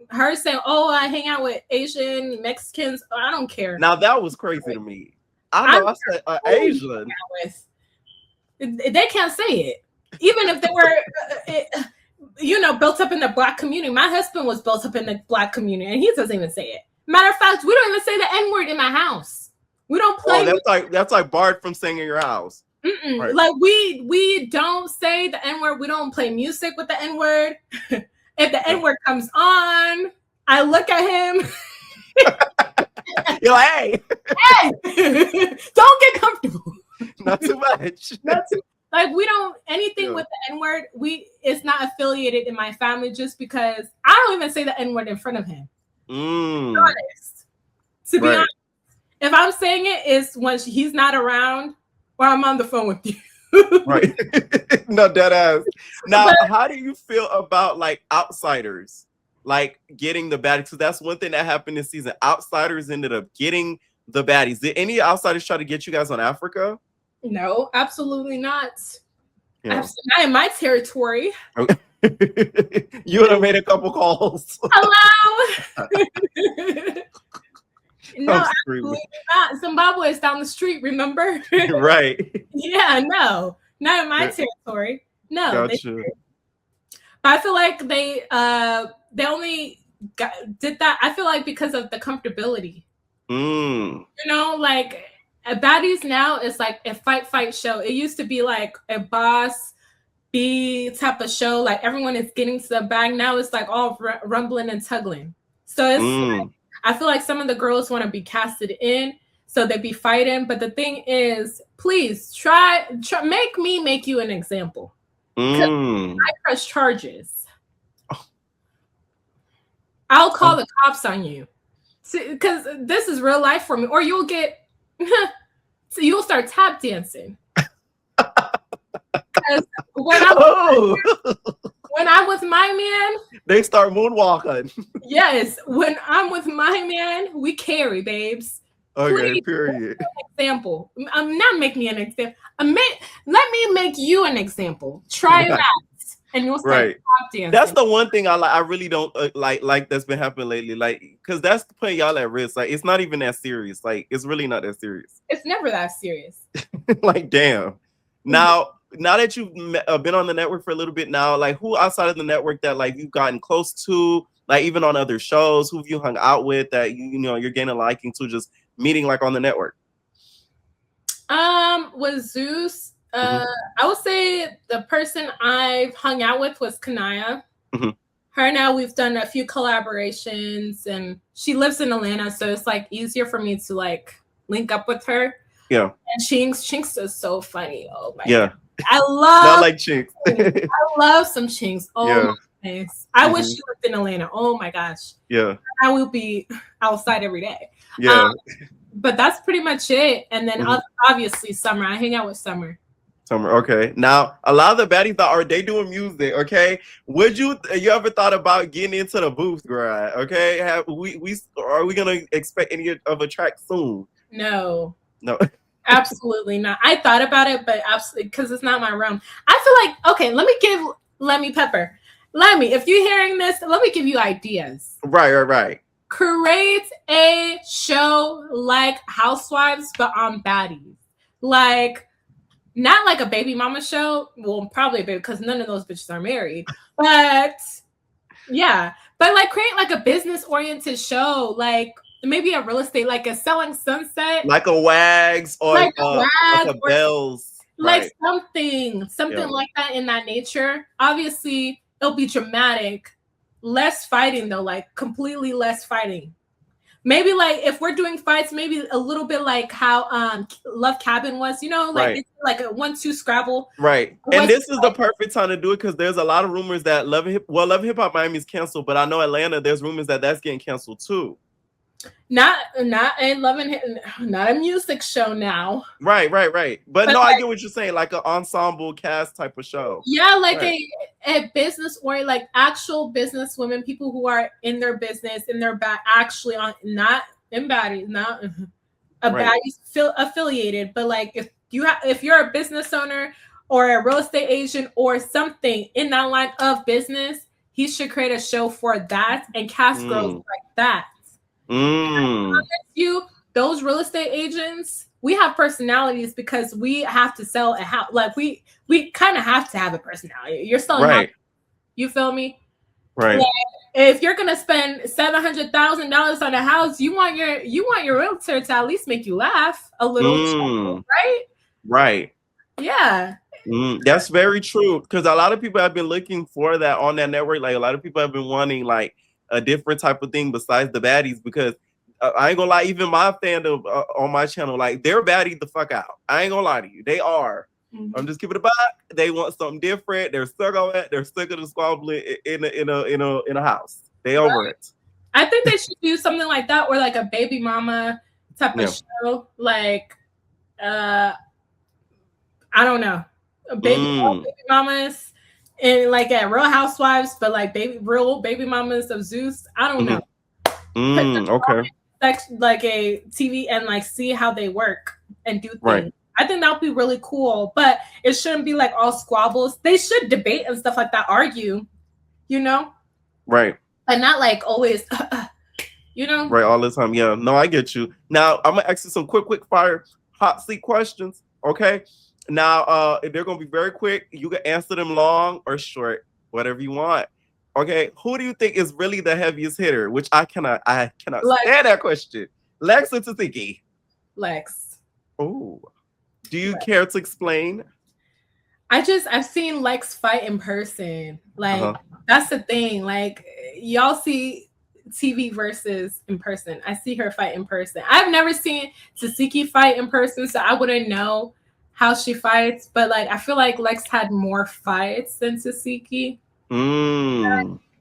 her saying, oh, I hang out with Asian, Mexicans, I don't care. Now that was crazy to me. I know I said Asian. They can't say it. Even if they were, built up in the Black community. My husband was built up in the Black community, and he doesn't even say it. Matter of fact, we don't even say the N-word in my house. We don't play. Oh, that's like barred from saying in your house. Right. Like we don't say the N-word. We don't play music with the N-word. If the N-word comes on, I look at him. You're like, hey, don't get comfortable. Not too much. Like we don't anything with the N-word. It's not affiliated in my family just because I don't even say the N-word in front of him. Honest. To be honest, if I'm saying it, it's when he's not around or I'm on the phone with you. Right. No, dead ass. Now, how do you feel about like outsiders, like getting the baddies? So that's one thing that happened this season. Outsiders ended up getting the baddies. Did any outsiders try to get you guys on Africa? No, absolutely not. Yeah. Absolutely not in my territory. You would have made a couple calls. Hello. No, absolutely not. Zimbabwe is down the street, remember? Right. Yeah, no. Not in my territory. No. Gotcha. But I feel like they only did that, I feel like because of the comfortability. Like Baddies now is like a fight show. It used to be like a boss B type of show. Like everyone is getting to the bag. Now it's like all rumbling and tuggling. So it's like, I feel like some of the girls want to be casted in, so they be fighting. But the thing is, please try make you an example. I press charges. I'll call the cops on you, because this is real life for me. Or you'll get, so you'll start tap dancing. Because when I'm with my man, they start moonwalking. Yes, when I'm with my man, we carry, babes. Okay, Please, period. Example. Not make me an example. Let me make you an example. Try that, and you'll start tap dancing. That's the one thing I like. I really don't like that's been happening lately. Like, because that's putting y'all at risk. Like, it's not even that serious. Like, it's really not that serious. It's never that serious. Like, damn. Now that you've been on the network for a little bit now, like, who outside of the network that like you've gotten close to, like even on other shows, who have you hung out with that you're gaining a liking to, just meeting like on the network? With Zeus, I would say the person I've hung out with was Kanaya. Her and I, we've done a few collaborations, and she lives in Atlanta, so it's like easier for me to like link up with her. Yeah. And Chinks is so funny. Oh my God. I love like Chinks. I love some Chinks. Oh my goodness. I wish she lived in Atlanta. Oh my gosh. Yeah. I will be outside every day. Yeah. But that's pretty much it. And then obviously Summer. I hang out with Summer. Okay. Now, a lot of the baddies are they doing music, okay? Would you ever thought about getting into the booth, girl? Okay? Are we gonna expect any of a track soon? No. Absolutely not. I thought about it, but absolutely, because it's not my realm. I feel like, okay, let me give Lemmy Pepper. Lemmy, if you're hearing this, let me give you ideas. Right. Create a show like Housewives, but on baddies. Like, not like a baby mama show. Well, probably a baby, because none of those bitches are married. But yeah, but like create like a business-oriented show, like maybe a real estate, like a Selling Sunset, like a Wags or like like a or Bells, like right? something Yeah. like that in that nature. Obviously, it'll be dramatic, less fighting though, like completely less fighting. Maybe like if we're doing fights, maybe a little bit like how Love Cabin was, you know, like Right. it's like a 1-2 Scrabble. Right. It And was this is the perfect time to do it because there's a lot of rumors that Love and Hip Hop Miami is canceled, but I know Atlanta, there's rumors that that's getting canceled too. not a Love and Hip, not a music show now. Right. But no, like, I get what you're saying, like an ensemble cast type of show. Yeah, like right. a business or like actual business women, people who are in their business, in their back, actually on not in baddies, not a Right. baddies affiliated, but like if you're a business owner or a real estate agent or something in that line of business, he should create a show for that and cast girls like that. Those real estate agents, we have personalities because we have to sell a house. Like we kind of have to have a personality. You're selling right. house. You feel me? Right. Like, if you're gonna spend $700,000 on a house, you want your realtor to at least make you laugh a little, right? Right. Yeah. That's very true because a lot of people have been looking for that on that network. Like a lot of people have been wanting like a different type of thing besides the baddies because I ain't gonna lie, even my fandom on my channel, like they're baddie the fuck out. I ain't gonna lie to you, they are. I'm just keeping it back. They want something different. They're stuck on it. They're stuck in a squabbling in a house. They over it. I think they should do something like that, or like a baby mama type of show. Like, I don't know, baby mamas, and like at Real Housewives, but like real baby mamas of Zeus. I don't know. Okay. Like a TV and like see how they work and do things. Right. I think that would be really cool, but it shouldn't be like all squabbles. They should debate and stuff like that, argue, you know? Right. And not like always, you know? Right, all the time. Yeah, no, I get you. Now, I'm going to ask you some quick fire hot seat questions, okay? Now, they're going to be very quick. You can answer them long or short, whatever you want. Okay, who do you think is really the heaviest hitter? Which I cannot stand that question. Lex or Tzatziki? Lex. Oh. Do you care to explain? I've seen Lex fight in person. Like that's the thing. Like y'all see TV versus in person. I see her fight in person. I've never seen Tzatziki fight in person, so I wouldn't know how she fights. But like I feel like Lex had more fights than Tzatziki.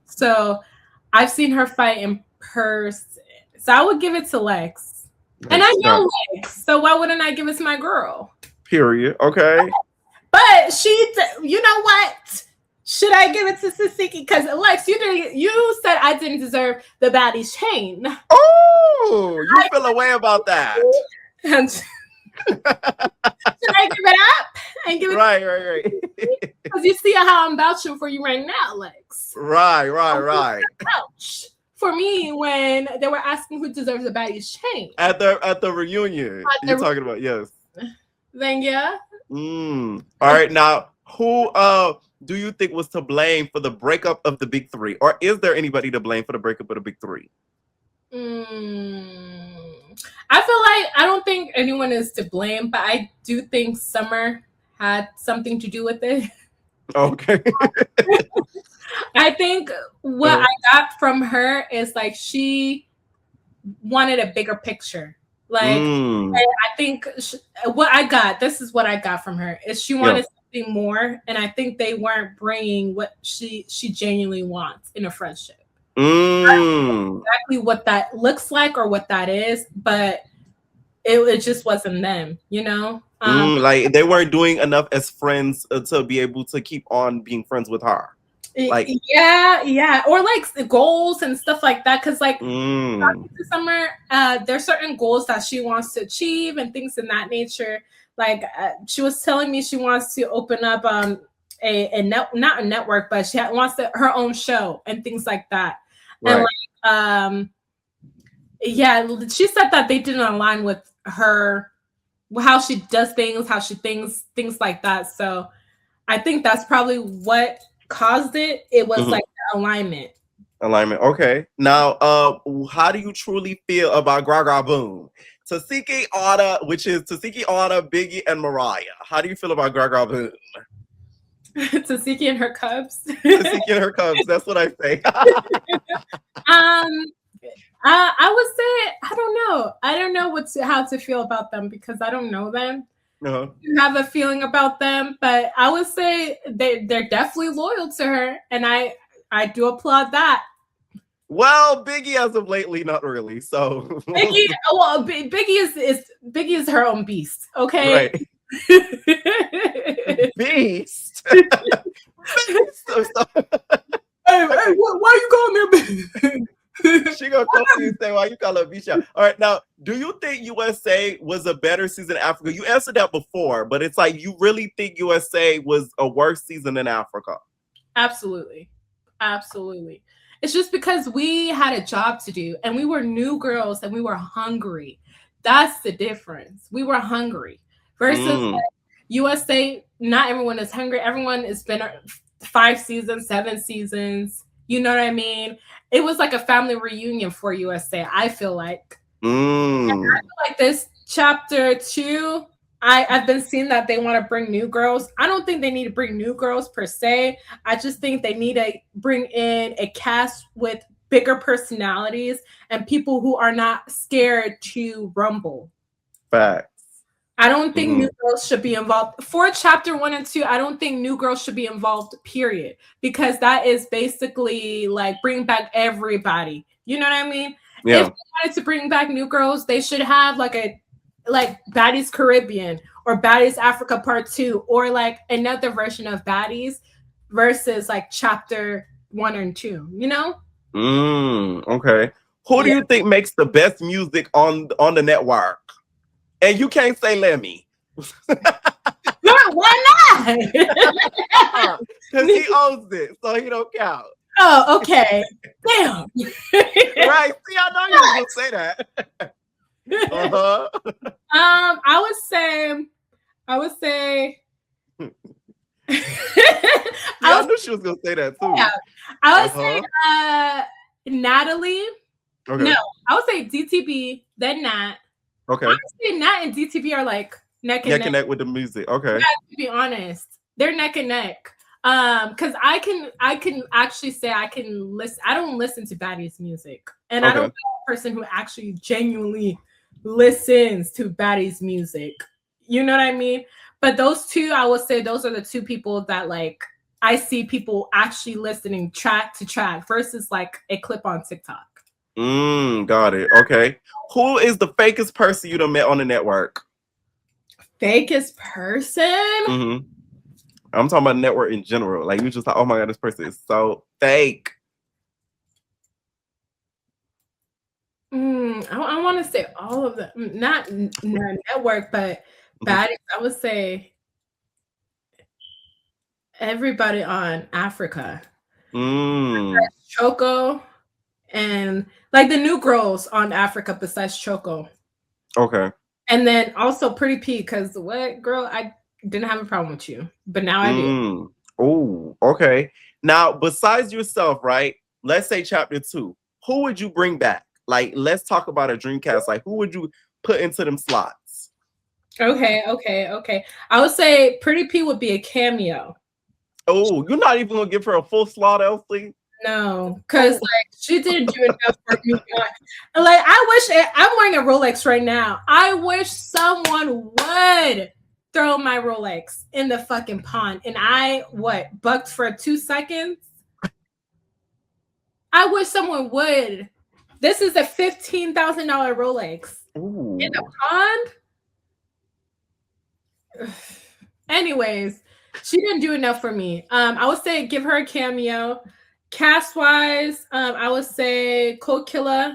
So I've seen her fight in person. So I would give it to Lex. And I know Lex, so why wouldn't I give it to my girl? Period. Okay. But you know what? Should I give it to Tzatziki? Because Lex, you said I didn't deserve the baddie chain. Oh, you feel a way about that. Should I give it up and give it right. Because you see how I'm vouching for you right now, Lex. Right. Vouch for me when they were asking who deserves the baddie's chain at the reunion. You're talking about, yes. Then yeah. All right, now who do you think was to blame for the breakup of the big three, or is there anybody to blame for the breakup of the big three? I feel like I don't think anyone is to blame, but I do think Summer had something to do with it. Okay. I think what I got from her is like she wanted a bigger picture. Like I think this is what I got from her is she wanted something more, and I think they weren't bringing what she genuinely wants in a friendship. I don't know exactly what that looks like or what that is, but it just wasn't them, you know. Like they weren't doing enough as friends to be able to keep on being friends with her. Like or like the goals and stuff like that. Because like talking to Summer, there's certain goals that she wants to achieve and things in that nature. Like she was telling me she wants to open up not a network, but she wants her own show and things like that. Right. And like she said that they didn't align with her, how she does things, how she thinks, things like that. So I think that's probably what caused it. It was like the alignment. Alignment. Okay. Now, how do you truly feel about Gaga Boom? Tasiki Otta, which is Tasiki Otta, Biggie, and Mariah. How do you feel about Gaga Boom? Tasiki and her cubs. Tasiki and her cubs. That's what I say. I would say I don't know. I don't know how to feel about them because I don't know them. Uh-huh. I have a feeling about them, but I would say they're definitely loyal to her, and I do applaud that. Well, Biggie as of lately, not really. So Biggie, well, Biggie is her own beast. Okay, right. Beast. Hey, why you calling me a beast? She gonna come to you and say, "Why you call her a beast?" All right, now, do you think USA was a better season than Africa? You answered that before, but it's like you really think USA was a worse season than Africa? Absolutely, absolutely. It's just because we had a job to do, and we were new girls, and we were hungry. That's the difference. We were hungry versus like, USA. Not everyone is hungry. Everyone has been 5 seasons, 7 seasons. You know what I mean? It was like a family reunion for USA. I feel like. And I feel like this chapter 2. I've been seeing that they want to bring new girls. I don't think they need to bring new girls per se. I just think they need to bring in a cast with bigger personalities and people who are not scared to rumble. Facts. I don't think new girls should be involved. For chapter 1 and 2, I don't think new girls should be involved, period. Because that is basically like bring back everybody. You know what I mean? Yeah. If they wanted to bring back new girls, they should have like Baddies Caribbean or Baddies Africa Part 2 or like another version of Baddies versus like chapter 1 and 2, you know? Okay. Who do you think makes the best music on the network? And you can't say Lemmy. Why not? Because he owns it, so he don't count. Oh, okay. Damn. Right. See, I know you were going to say that. Uh-huh. I would say I knew she was gonna say that too. Yeah. I would say Natalie. Okay. No, I would say DTB, then Nat. Okay. Honestly, Nat and DTB are like neck and neck with the music. Okay. Yeah, to be honest, they're neck and neck. Because I can actually say I can listen. I don't listen to Baddies music, and I don't know a person who actually genuinely listens to Baddies music. You know what I mean? But those two, I would say those are the two people that like I see people actually listening track to track versus like a clip on TikTok. Got it. Okay. Who is the fakest person you done met on the network? Fakest person? I'm talking about the network in general. Like you just thought, oh my god, this person is so fake. I want to say all of them, not network, but Baddies. I would say everybody on Africa. Choco and like the new girls on Africa besides Choco. Okay. And then also Pretty P, because what girl, I didn't have a problem with you, but now I do. Oh, okay. Now, besides yourself, right? Let's say chapter 2. Who would you bring back? Like, let's talk about a dream cast. Like, who would you put into them slots? Okay. I would say Pretty P would be a cameo. Oh, you're not even gonna give her a full slot, Elsie? No, because like she didn't do enough for me. Like I'm wearing a Rolex right now. I wish someone would throw my Rolex in the fucking pond, and I bucked for 2 seconds. I wish someone would. This is a $15,000 Rolex in the pond. Anyways, she didn't do enough for me. I would say give her a cameo. Cast wise, I would say Cold Killer,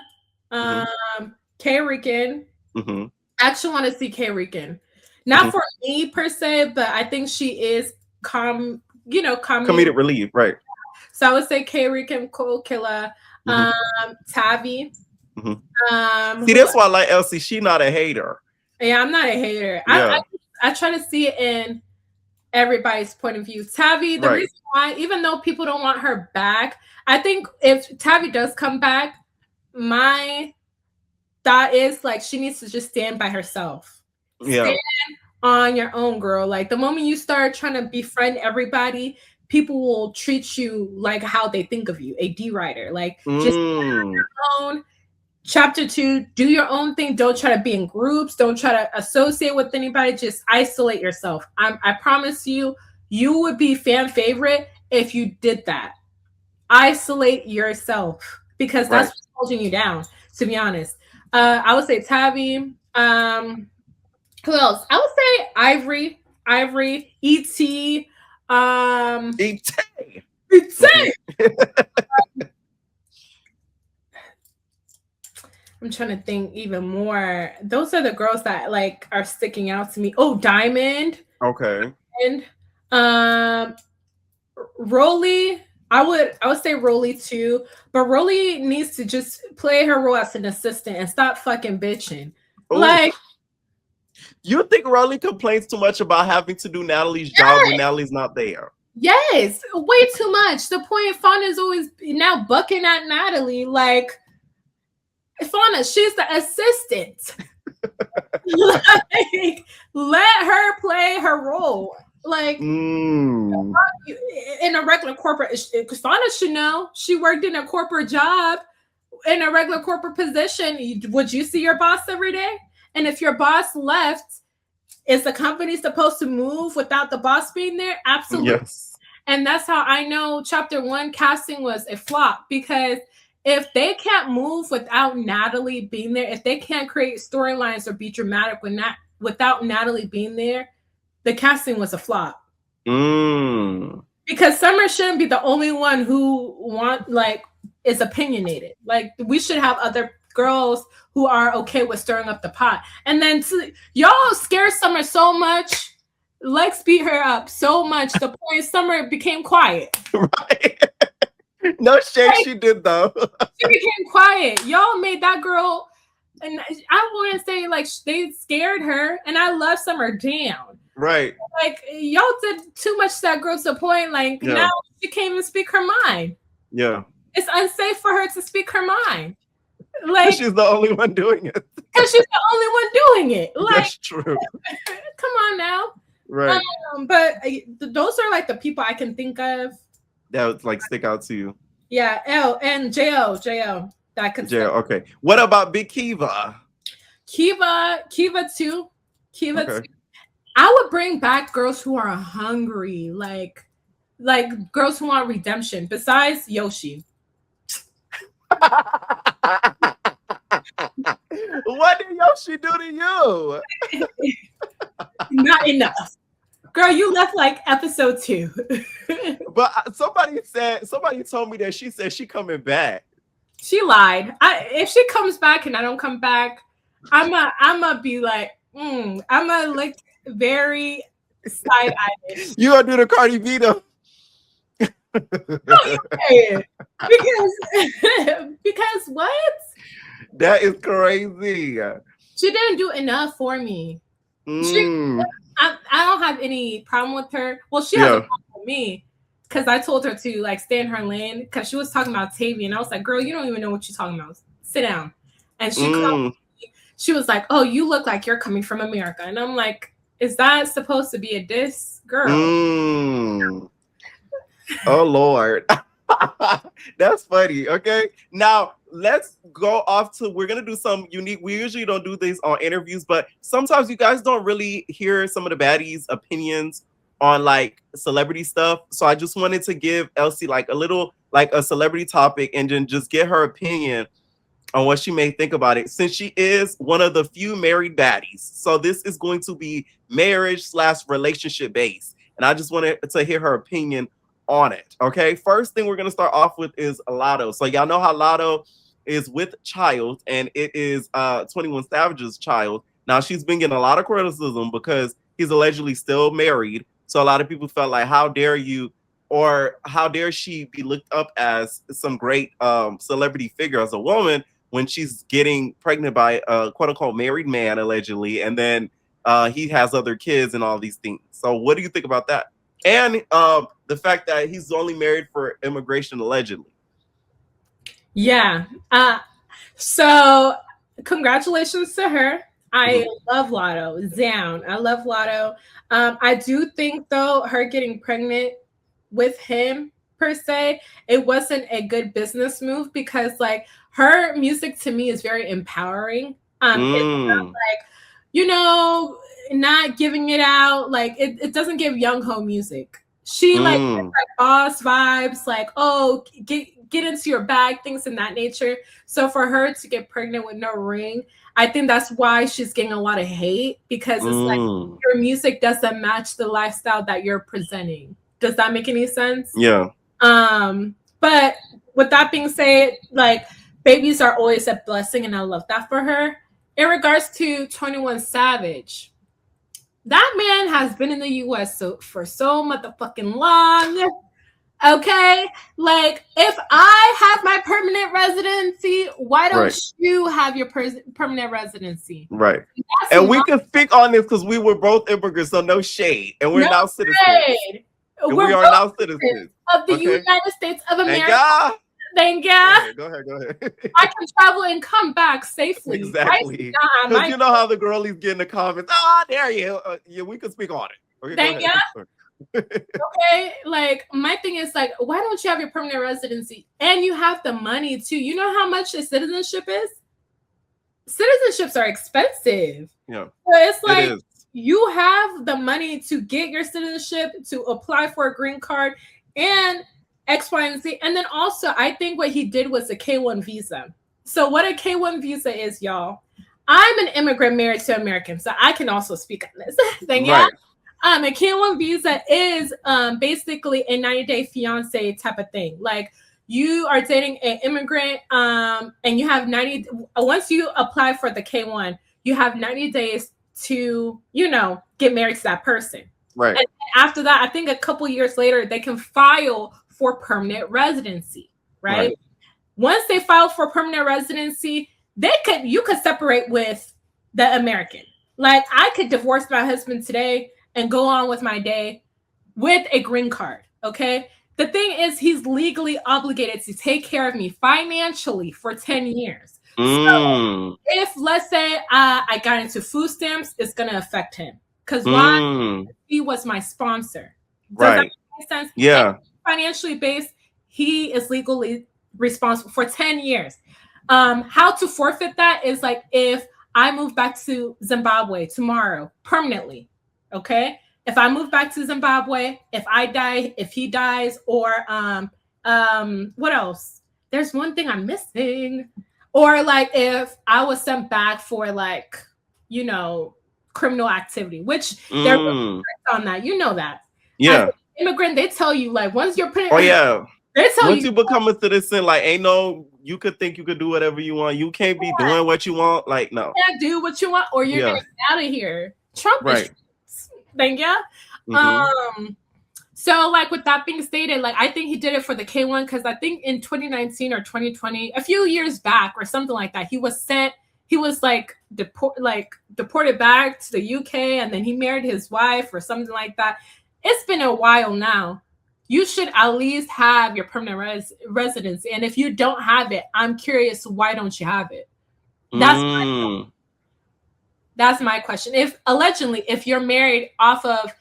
K Rican. I actually want to see K Rican. Not for me per se, but I think she is comedic relief, right? So I would say K Rican, Cold Killer, Tavi. See, that's why I like Elsie. She not a hater. Yeah, I'm not a hater. Yeah. I try to see it in everybody's point of view. Tavi, the reason why, even though people don't want her back, I think if Tavi does come back, my thought is like she needs to just stand by herself. Stand on your own, girl. Like the moment you start trying to befriend everybody, people will treat you like how they think of you, a D writer. Like just stand on your own. Chapter 2, do your own thing. Don't try to be in groups. Don't try to associate with anybody. Just isolate yourself. I promise you, you would be fan favorite if you did that. Isolate yourself because that's what's holding you down, to be honest. I would say Tavi. Who else? I would say Ivory, E.T. E.T. I'm trying to think even more. Those are the girls that like are sticking out to me. Oh, Diamond. Okay. And Rollie. I would say Rollie too, but Rollie needs to just play her role as an assistant and stop fucking bitching. Ooh. Like, you think Rollie complains too much about having to do Natalie's job when Natalie's not there? Yes, way too much. The point Fauna is always now bucking at Natalie. Like, Fauna, she's the assistant. Like, let her play her role. Like, in a regular corporate, Fauna should know. She worked in a corporate job, in a regular corporate position. Would you see your boss every day? And if your boss left, is the company supposed to move without the boss being there? Absolutely. Yes. And that's how I know Chapter 1 casting was a flop, because if they can't move without Natalie being there, if they can't create storylines or be dramatic without Natalie being there, the casting was a flop. Because Summer shouldn't be the only one who is opinionated. Like, we should have other girls who are okay with stirring up the pot. And then y'all scare Summer so much. Lex beat her up so much. The point Summer became quiet. Right. No shade, she did though. She became quiet. Y'all made that girl, and I wouldn't say like they scared her. And I love Summer down. Right. Like, y'all did too much to that girl to the point. Like, now she can't even speak her mind. Yeah. It's unsafe for her to speak her mind. Like, she's the only one doing it. Because she's the only one doing it. Like, that's true. Come on now. Right. But those are like the people I can think of that would like stick out to you. Yeah. And Jo. That could Jo. Okay. What about Big Kiva? Kiva too. Kiva too. I would bring back girls who are hungry, like girls who want redemption. Besides Yoshi. What did Yoshi do to you? Not enough. Girl, you left like episode 2. But somebody told me that she said she coming back. She lied. If she comes back and I don't come back, I'ma be like, I'ma look very side-eyed. You gonna do the Cardi B though? Because what? That is crazy. She didn't do enough for me. I don't have any problem with her. Well, she has a problem with me because I told her to like stay in her lane because she was talking about Tavy, and I was like, "Girl, you don't even know what you're talking about. Sit down." And she was like, "Oh, you look like you're coming from America," and I'm like, "Is that supposed to be a diss, girl?" Oh Lord. That's funny. Okay, now let's go off to, we're gonna do some unique. We usually don't do these on interviews, but sometimes you guys don't really hear some of the baddies' opinions on like celebrity stuff. So I just wanted to give Elsie like a little, like a celebrity topic and then just get her opinion on what she may think about it, since she is one of the few married baddies. So this is going to be marriage/relationship based, and I just wanted to hear her opinion on it. Okay, first thing we're gonna start off with is Lotto. So y'all know how Lotto is with child, and it is 21 Savage's child. Now she's been getting a lot of criticism because he's allegedly still married. So a lot of people felt like, how dare you, or how dare she be looked up as some great celebrity figure as a woman when she's getting pregnant by a quote unquote married man allegedly, and then he has other kids and all these things. So what do you think about that? And the fact that he's only married for immigration allegedly. Yeah. So congratulations to her. I love Lotto. Down. I love Lotto. I do think though her getting pregnant with him per se, it wasn't a good business move because like her music to me is very empowering. It's not like, you know, not giving it out. Like it doesn't give young ho music. She like boss vibes, like, oh, get into your bag, things in that nature. So for her to get pregnant with no ring, I think that's why she's getting a lot of hate because it's like your music doesn't match the lifestyle that you're presenting. Does that make any sense? Yeah. But with that being said, like babies are always a blessing, and I love that for her. In regards to 21 Savage, that man has been in the US for so motherfucking long. Okay, like if I have my permanent residency, why don't you have your permanent residency? Right. And we can speak on this because we were both immigrants, so no shade, and we're now citizens. And we are now citizens of the United States of America. Thank you. Go ahead. I can travel and come back safely. Exactly. Because you know how the girlies get in the comments. Oh, there you. Yeah, we can speak on it. Okay, thank you. Okay, like my thing is like, why don't you have your permanent residency and you have the money too? You know how much a citizenship is? Citizenships are expensive. Yeah. So it's like you have the money to get your citizenship, to apply for a green card and X, Y, and Z. And then also I think what he did was a K-1 visa. So what a K-1 visa is, y'all. I'm an immigrant married to American, so I can also speak on this thing. Yeah. A K-1 visa is basically a 90-day fiance type of thing. Like you are dating an immigrant and you have 90, once you apply for the K-1, you have 90 days to, you know, get married to that person. Right. And after that, I think a couple years later, they can file for permanent residency, right? Once they file for permanent residency, you could separate with the American. Like I could divorce my husband today and go on with my day with a green card, okay? The thing is, he's legally obligated to take care of me financially for 10 years. So if, let's say, I got into food stamps, it's going to affect him. Because why? He was my sponsor. Does that make sense? Yeah. And financially based, he is legally responsible for 10 years. How to forfeit that is like if I move back to Zimbabwe tomorrow permanently, okay? If I move back to Zimbabwe, if I die, if he dies, or what else? There's one thing I'm missing. Or like if I was sent back for like, you know, criminal activity, which they're on that, you know that. Yeah. As an immigrant, they tell you like once you're putting they tell once you become a citizen, like ain't no you could think you could do whatever you want. You can't be doing what you want. Like no. You can't do what you want or you're gonna get out of here. Trump is thank you. So like with that being stated, like I think he did it for the K-1 because I think in 2019 or 2020, a few years back or something like that, he was like deported back to the UK and then he married his wife or something like that. It's been a while now. You should at least have your permanent residency. And if you don't have it, I'm curious, why don't you have it? That's my question. If you're married off of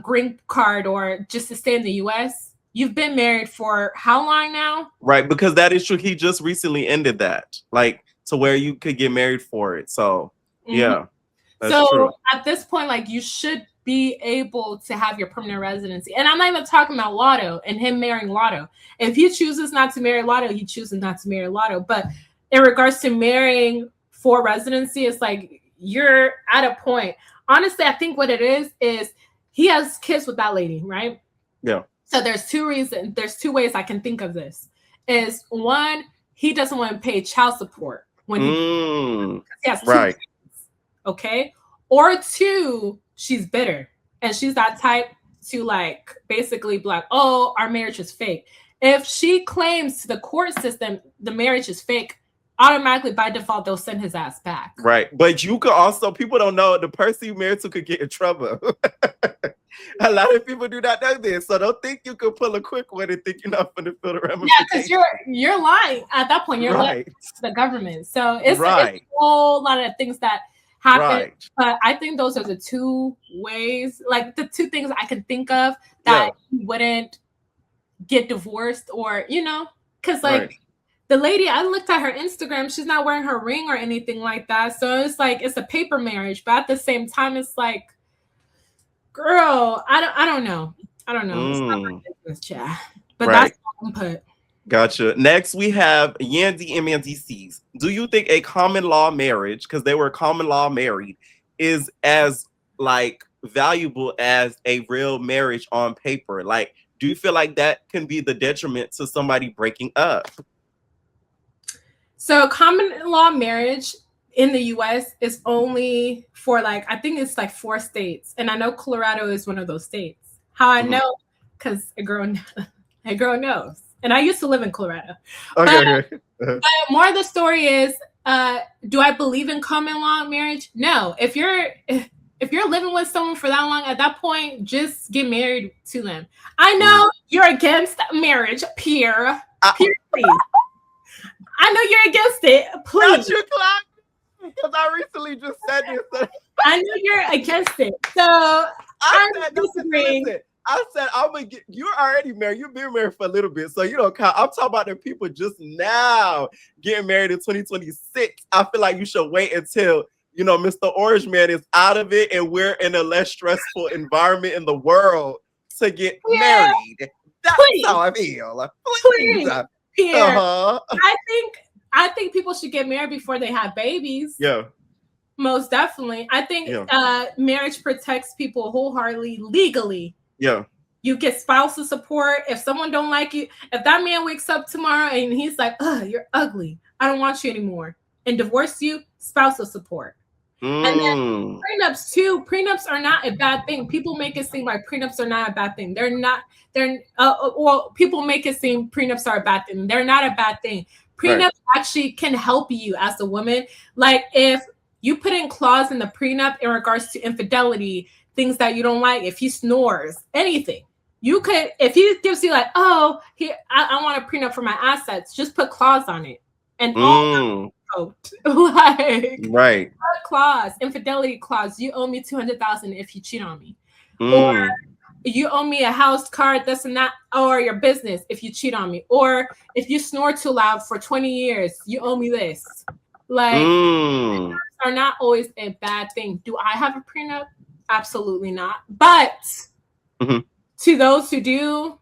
green card or just to stay in the US, you've been married for how long now? Right, because that is true. He just recently ended that, like to where you could get married for it. So yeah, that's true. At this point, like you should be able to have your permanent residency. And I'm not even talking about Lotto and him marrying Lotto. If he chooses not to marry Lotto, he chooses not to marry Lotto. But in regards to marrying for residency, it's like you're at a point. Honestly, I think what it is he has kids with that lady, right? Yeah. So there's two ways I can think of this. Is one, he doesn't want to pay child support when he has two kids, okay? Or two, she's bitter and she's that type to like basically be like, oh, our marriage is fake. If she claims to the court system the marriage is fake, automatically by default they'll send his ass back. Right. But you could also, people don't know, the person you married to could get in trouble. A lot of people do not know this. So don't think you could pull a quick one and think you're not going to feel the ramifications. Yeah, because you're lying at that point. You're lying to the government. So it's a whole lot of things that happen. Right. But I think those are the two ways, like the two things I can think of that you wouldn't get divorced, or, you know, because like the lady, I looked at her Instagram, she's not wearing her ring or anything like that. So it's like, it's a paper marriage. But at the same time, it's like, girl, I don't know. I don't know. It's not my business, chat. But that's all I'm put. Gotcha. Next, we have Yandy and Mandy C's. Do you think a common law marriage, because they were common law married, is as like valuable as a real marriage on paper? Like, do you feel like that can be the detriment to somebody breaking up? So common law marriage in the US is only for like, I think it's like 4 states. And I know Colorado is one of those states. How I know? Because a girl knows. And I used to live in Colorado. Okay. But more of the story is, do I believe in common law marriage? No. If you're living with someone for that long, at that point, just get married to them. I know you're against marriage, Pierre. Pierre, please. I know you're against it. Please. Don't you clap? Because I recently just said this. I know you're against it. So I'm disagreeing. I said, I'm gonna get, you're already married. You've been married for a little bit, so you don't count. I'm talking about the people just now getting married in 2026. I feel like you should wait until, you know, Mr. Orange Man is out of it and we're in a less stressful environment in the world to get married. That's how I feel. Please. Pierre, I think people should get married before they have babies. Yeah. Most definitely. I think marriage protects people wholeheartedly, legally. Yeah. You get spousal support. If someone don't like you, if that man wakes up tomorrow and he's like, "Oh, you're ugly. I don't want you anymore," and divorce you, spousal support. And then prenups too. Prenups are not a bad thing. People make it seem like prenups are not a bad thing. They're not. Well, people make it seem prenups are a bad thing. They're not a bad thing. Prenups actually can help you as a woman. Like if you put in clause in the prenup in regards to infidelity, things that you don't like, if he snores, anything, you could, if he gives you like, oh, I want a prenup for my assets, just put clause on it. And all like clause, infidelity clause, you owe me $200,000 if you cheat on me. Or you owe me a house, car, this and that, or your business if you cheat on me. Or if you snore too loud for 20 years, you owe me this. Like, are not always a bad thing. Do I have a prenup? Absolutely not. But to those who do,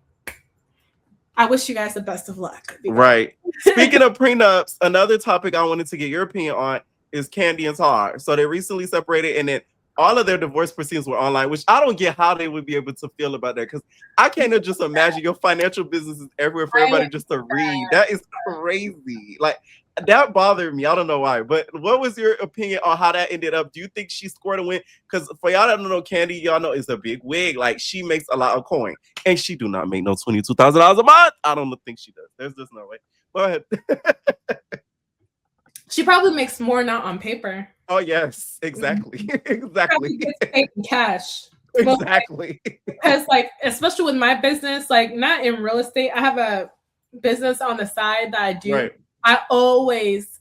I wish you guys the best of luck. Right. Speaking of prenups, another topic I wanted to get your opinion on is Candy and Tar. So they recently separated, and then all of their divorce proceedings were online, which I don't get how they would be able to feel about that, because I can't just imagine your financial business is everywhere for everybody just to read. That is crazy. Like, that bothered me. I don't know why. But what was your opinion on how that ended up? Do you think she scored a win? Because for y'all that don't know, Candy, y'all know is a big wig. Like, she makes a lot of coin. And she do not make no $22,000 a month. I don't think she does. There's just no way. Go ahead. She probably makes more now on paper. Oh, yes. Exactly. Exactly. Gets paid in cash. Exactly. Because, like, especially with my business, like, not in real estate, I have a business on the side that I do. Right. I always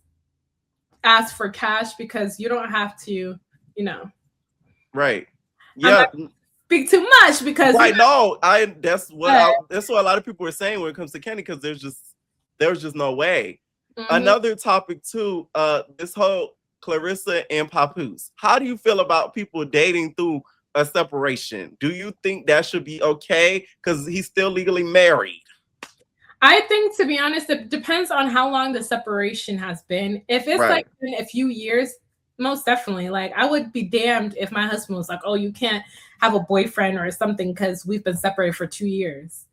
ask for cash because you don't have to, you know. Right. Yeah. Speak too much because right. No, that's what a lot of people are saying when it comes to Candy, because there's just no way. Another topic too, this whole Clarissa and Papoose. How do you feel about people dating through a separation? Do you think that should be okay? Because he's still legally married. I think, to be honest, it depends on how long the separation has been. If it's like been a few years, most definitely. Like, I would be damned if my husband was like, "Oh, you can't have a boyfriend or something because we've been separated for 2 years."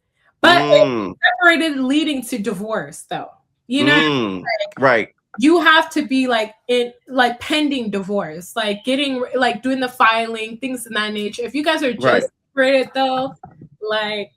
But it's separated leading to divorce, though. You know, right? You have to be like in like pending divorce, like getting like doing the filing, things of that nature. If you guys are just separated, though, like.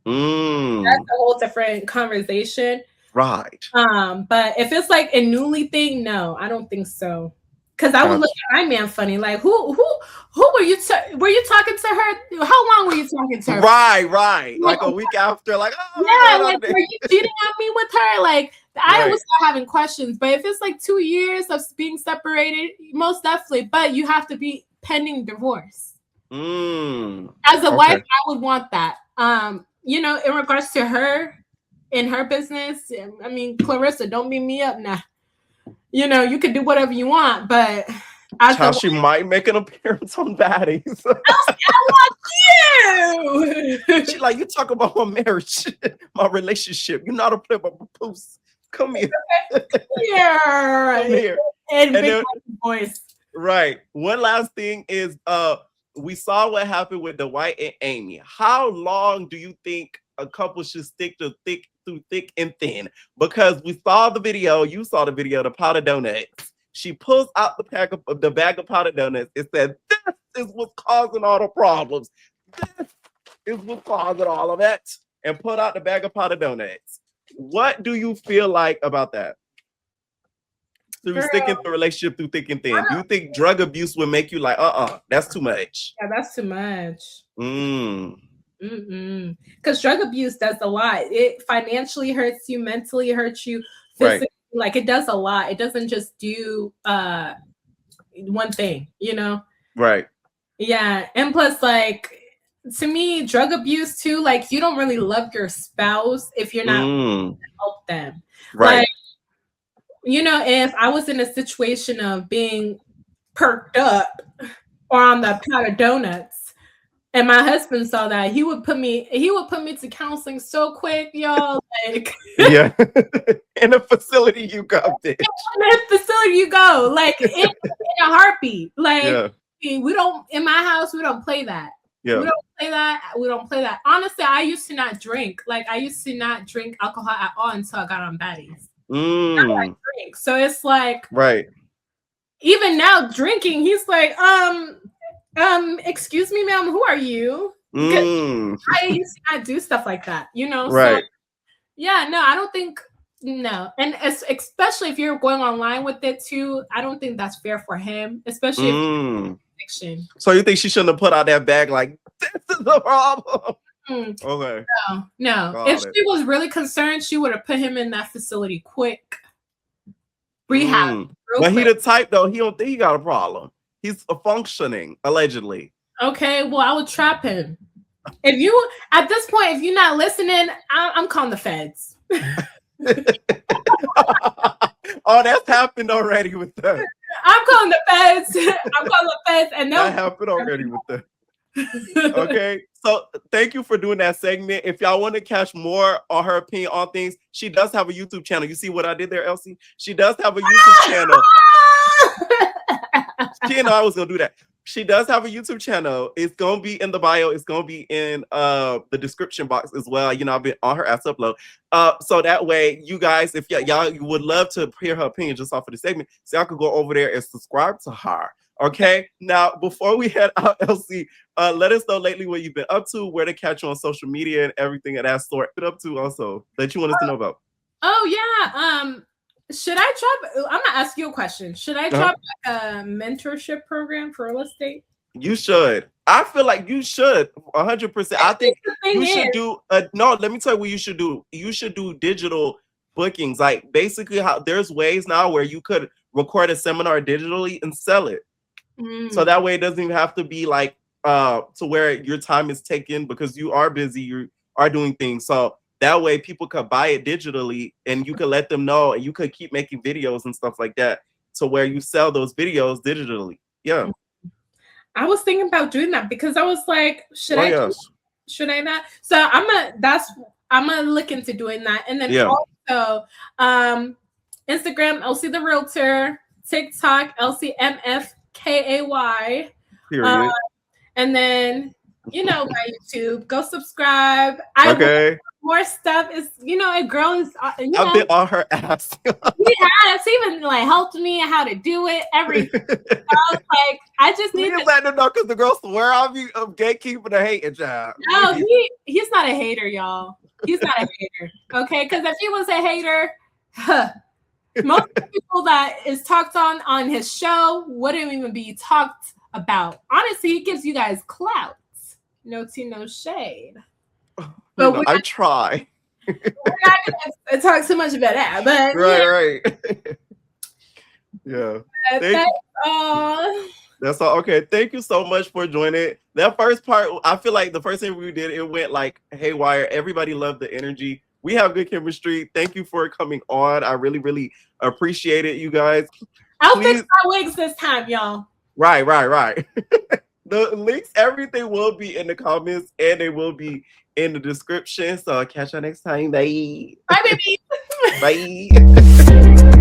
That's a whole different conversation. Right. But if it's like a newly thing, no, I don't think so. Because I would look at my man funny, like who were you? Were you talking to her? How long were you talking to her? Right. Like a week after, like yeah, like were you cheating on me with her? Like I was having questions. But if it's like 2 years of being separated, most definitely. But you have to be pending divorce. As a wife, I would want that. You know, in regards to her in her business, I mean, Clarissa, don't beat me up now. You know, you can do whatever you want, but she might make an appearance on Baddies. I want you. She like, you talk about my marriage, my relationship. You're not a play by propose. Come here. Come here. And big voice. Right. One last thing is we saw what happened with Dwight and Amy. How long do you think a couple should stick through thick and thin? Because we saw the video, you saw the video, the pot of donuts. She pulls out the bag of pot of donuts. It said, this is what's causing all the problems. This is what's causing all of it. And put out the bag of pot of donuts. What do you feel like about that? So you're sticking the relationship through thick and thin. Do you think drug abuse would make you like, that's too much? Yeah, that's too much. Because drug abuse does a lot. It financially hurts you, mentally hurts you, physically. Right. Like it does a lot. It doesn't just do one thing, you know? Right. Yeah. And plus, like, to me, drug abuse too, like you don't really love your spouse if you're not to help them. Right. Like, you know, if I was in a situation of being perked up or on the pot of donuts, and my husband saw that, he would put me to counseling so quick, y'all. Like, yeah, in a facility you go, bitch. In a facility you go, like in a heartbeat. Like we don't in my house, we don't play that. Yeah. We don't play that. Honestly, I used to not drink. Like I used to not drink alcohol at all until I got on Baddies. I like drink. So it's like even now drinking, he's like, excuse me, ma'am, who are you? I used to not do stuff like that, you know? Right. So, yeah, no, I don't think, no. And especially if you're going online with it too, I don't think that's fair for him, especially if fiction. So you think she shouldn't have put out that bag like, this is the problem? Okay. No. If she was really concerned, she would have put him in that facility quick. Rehab. But he the type though, he don't think he got a problem. He's functioning, allegedly. Okay, well, I would trap him. If you, at this point, if you're not listening, I'm calling the feds. Oh, that's happened already with that. I'm calling the feds. And that happened already with that. Okay, so thank you for doing that segment. If y'all want to catch more on her opinion on things, she does have a YouTube channel. You see what I did there, Elsie? She does have a YouTube channel. She didn't know I was gonna do that. She does have a YouTube channel. It's gonna be in the bio. It's gonna be in the description box as well. You know, I've been on her ass upload. So that way, you guys, if y'all would love to hear her opinion just off of the segment, so y'all could go over there and subscribe to her. Okay. Now, before we head out, Elsie, let us know lately what you've been up to, where to catch you on social media and everything of that sort. Been up to also that you want us to know about. Oh yeah. Should I drop? I'm gonna ask you a question. Should I drop like a mentorship program for real estate? You should. I feel like you should 100%. I think you should do. No, let me tell you what you should do. You should do digital bookings. Like basically, how there's ways now where you could record a seminar digitally and sell it. So that way, it doesn't even have to be like to where your time is taken because you are busy. You are doing things. So that way people could buy it digitally and you could let them know and you could keep making videos and stuff like that to where you sell those videos digitally. Yeah. I was thinking about doing that because I was like, should I not? So I'm gonna look into doing that. And then also Instagram, Elsie the Realtor, TikTok, Elsie MFKAY. Period. And then, you know, my YouTube, go subscribe. More stuff is, you know, a girl is, you know, I've been on her ass. She even like helped me how to do it, everything. So I was like, I just need to let them know because the girls swear I'll be gatekeeping a hating job. No, he's not a hater, y'all. He's not a hater, okay? Because if he was a hater, most people that is talked on his show wouldn't even be talked about. Honestly, he gives you guys clout. No tea, no shade. But I try. We're not gonna talk too much about that. But right. Yeah. That's all. Okay. Thank you so much for joining. That first part, I feel like the first thing we did, it went like haywire. Everybody loved the energy. We have good chemistry. Thank you for coming on. I really, really appreciate it, you guys. I'll fix my wigs this time, y'all. Right. The links, everything will be in the comments and they will be in the description. So I'll catch you next time. Bye. Bye, baby. Bye.